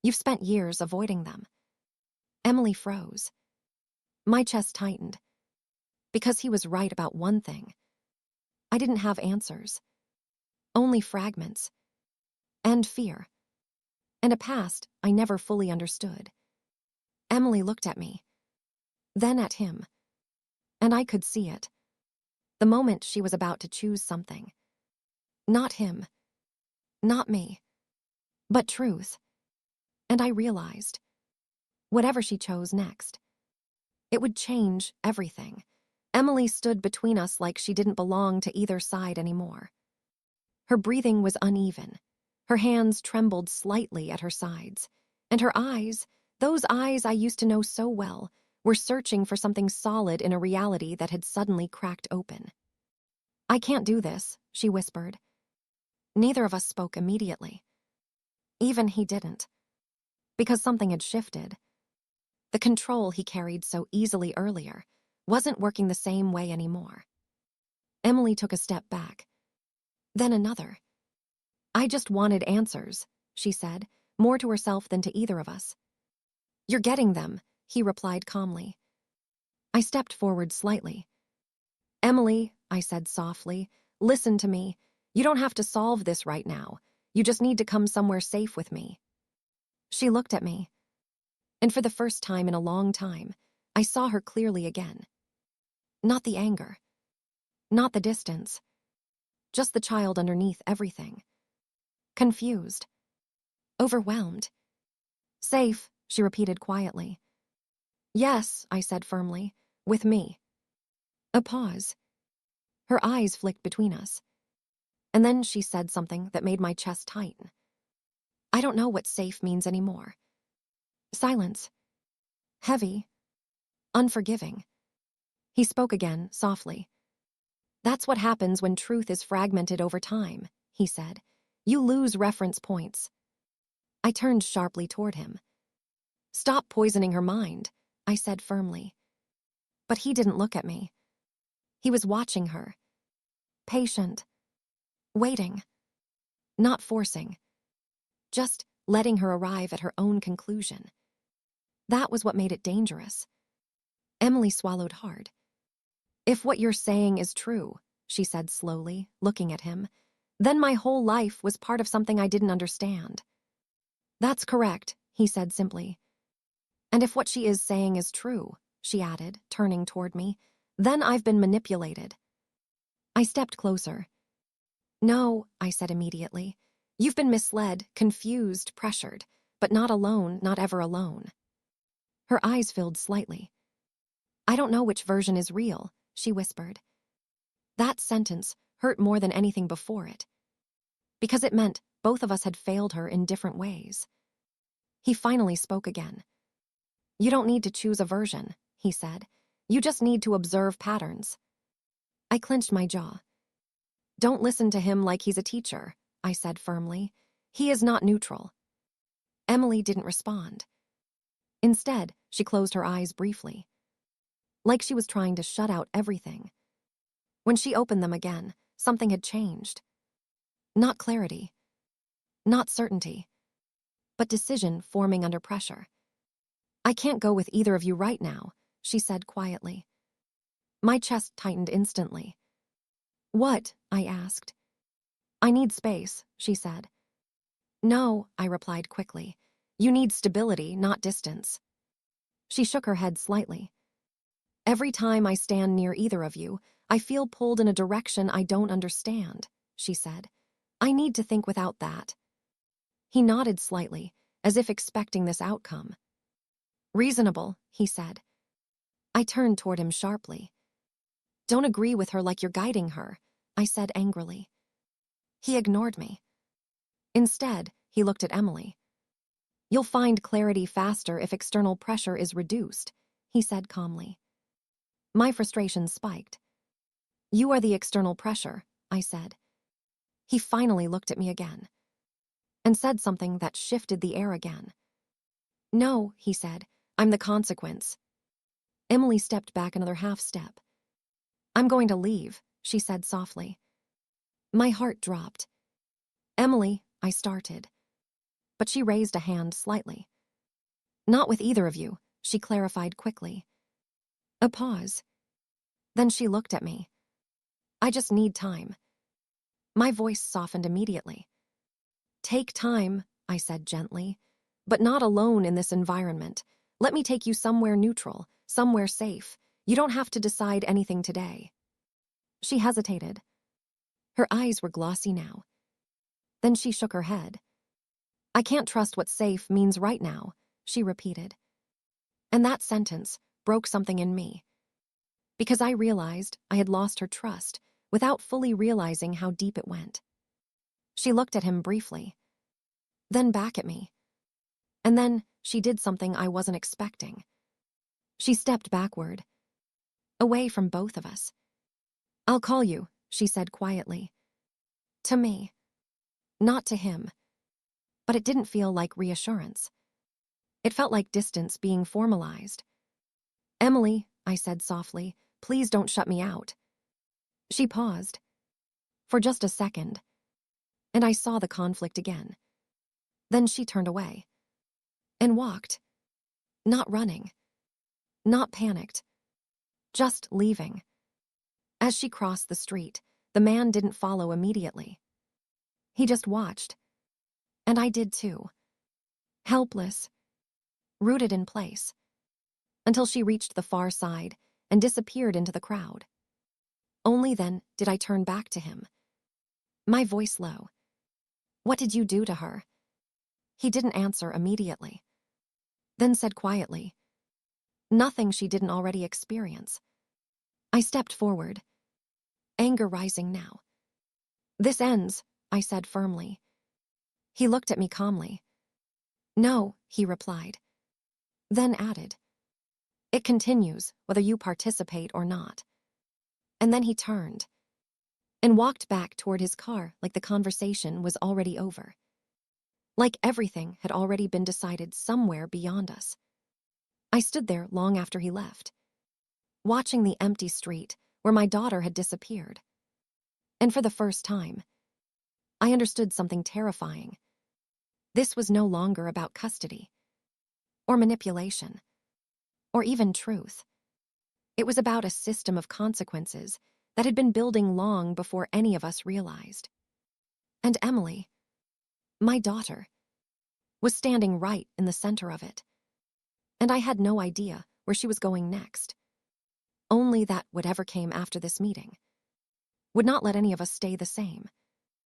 "You've spent years avoiding them." Emily froze. My chest tightened. Because he was right about one thing. I didn't have answers. Only fragments. And fear. And a past I never fully understood. Emily looked at me. Then at him. And I could see it. The moment she was about to choose something. Not him. Not me. But truth. And I realized. Whatever she chose next. It would change everything. Emily stood between us like she didn't belong to either side anymore. Her breathing was uneven. Her hands trembled slightly at her sides. And her eyes, those eyes I used to know so well, were searching for something solid in a reality that had suddenly cracked open. "I can't do this," she whispered. Neither of us spoke immediately. Even he didn't. Because something had shifted. The control he carried so easily earlier wasn't working the same way anymore. Emily took a step back. Then another. "I just wanted answers," she said, more to herself than to either of us. "You're getting them," he replied calmly. I stepped forward slightly. "Emily," I said softly, "listen to me. You don't have to solve this right now. You just need to come somewhere safe with me." She looked at me. And for the first time in a long time, I saw her clearly again. Not the anger. Not the distance. Just the child underneath everything. Confused. Overwhelmed. "Safe," she repeated quietly. "Yes," I said firmly, "with me." A pause. Her eyes flicked between us. And then she said something that made my chest tighten. "I don't know what safe means anymore." Silence. Heavy. Unforgiving. He spoke again, softly. "That's what happens when truth is fragmented over time," he said. "You lose reference points." I turned sharply toward him. "Stop poisoning her mind," I said firmly. But he didn't look at me. He was watching her. Patient. Waiting. Not forcing. Just letting her arrive at her own conclusion. That was what made it dangerous. Emily swallowed hard. "If what you're saying is true," she said slowly, looking at him, "then my whole life was part of something I didn't understand." "That's correct," he said simply. "And if what she is saying is true," she added, turning toward me, "then I've been manipulated." I stepped closer. "No," I said immediately. "You've been misled, confused, pressured, but not alone, not ever alone." Her eyes filled slightly. "I don't know which version is real," she whispered. That sentence hurt more than anything before it, because it meant both of us had failed her in different ways. He finally spoke again. "You don't need to choose a version," he said. You just need to observe patterns. I clenched my jaw. Don't listen to him like he's a teacher, I said firmly. He is not neutral. Emily didn't respond. Instead, she closed her eyes briefly, like she was trying to shut out everything. When she opened them again, something had changed. Not clarity, not certainty, but decision forming under pressure. I can't go with either of you right now, she said quietly. My chest tightened instantly. What? I asked. I need space, she said. No, I replied quickly. You need stability, not distance. She shook her head slightly. Every time I stand near either of you, I feel pulled in a direction I don't understand, she said. I need to think without that. He nodded slightly, as if expecting this outcome. Reasonable, he said. I turned toward him sharply. Don't agree with her like you're guiding her, I said angrily. He ignored me. Instead, he looked at Emily. You'll find clarity faster if external pressure is reduced, he said calmly. My frustration spiked. You are the external pressure, I said. He finally looked at me again and said something that shifted the air again. No, he said, I'm the consequence. Emily stepped back another half step. I'm going to leave, she said softly. My heart dropped. Emily, I started, but she raised a hand slightly. Not with either of you, she clarified quickly. A pause. Then she looked at me. I just need time. My voice softened immediately. Take time, I said gently, but not alone in this environment. Let me take you somewhere neutral, somewhere safe. You don't have to decide anything today. She hesitated. Her eyes were glossy now. Then she shook her head. I can't trust what safe means right now, she repeated. And that sentence broke something in me. Because I realized I had lost her trust without fully realizing how deep it went. She looked at him briefly, then back at me. And then she did something I wasn't expecting. She stepped backward, away from both of us. I'll call you, she said quietly. To me. Not to him. But it didn't feel like reassurance. It felt like distance being formalized. Emily, I said softly, please don't shut me out. She paused. For just a second. And I saw the conflict again. Then she turned away. And walked. Not running. Not panicked. Just leaving. As she crossed the street, the man didn't follow immediately. He just watched. And I did too. Helpless. Rooted in place. Until she reached the far side and disappeared into the crowd. Only then did I turn back to him. My voice low. What did you do to her? He didn't answer immediately. Then said quietly. Nothing she didn't already experience. I stepped forward. Anger rising now. This ends, I said firmly. He looked at me calmly. No, he replied. Then added. It continues, whether you participate or not. And then he turned and walked back toward his car like the conversation was already over. Like everything had already been decided somewhere beyond us. I stood there long after he left, watching the empty street where my daughter had disappeared. And for the first time, I understood something terrifying. This was no longer about custody, or manipulation, or even truth. It was about a system of consequences that had been building long before any of us realized. And Emily, my daughter, was standing right in the center of it. And I had no idea where she was going next. Only that whatever came after this meeting would not let any of us stay the same.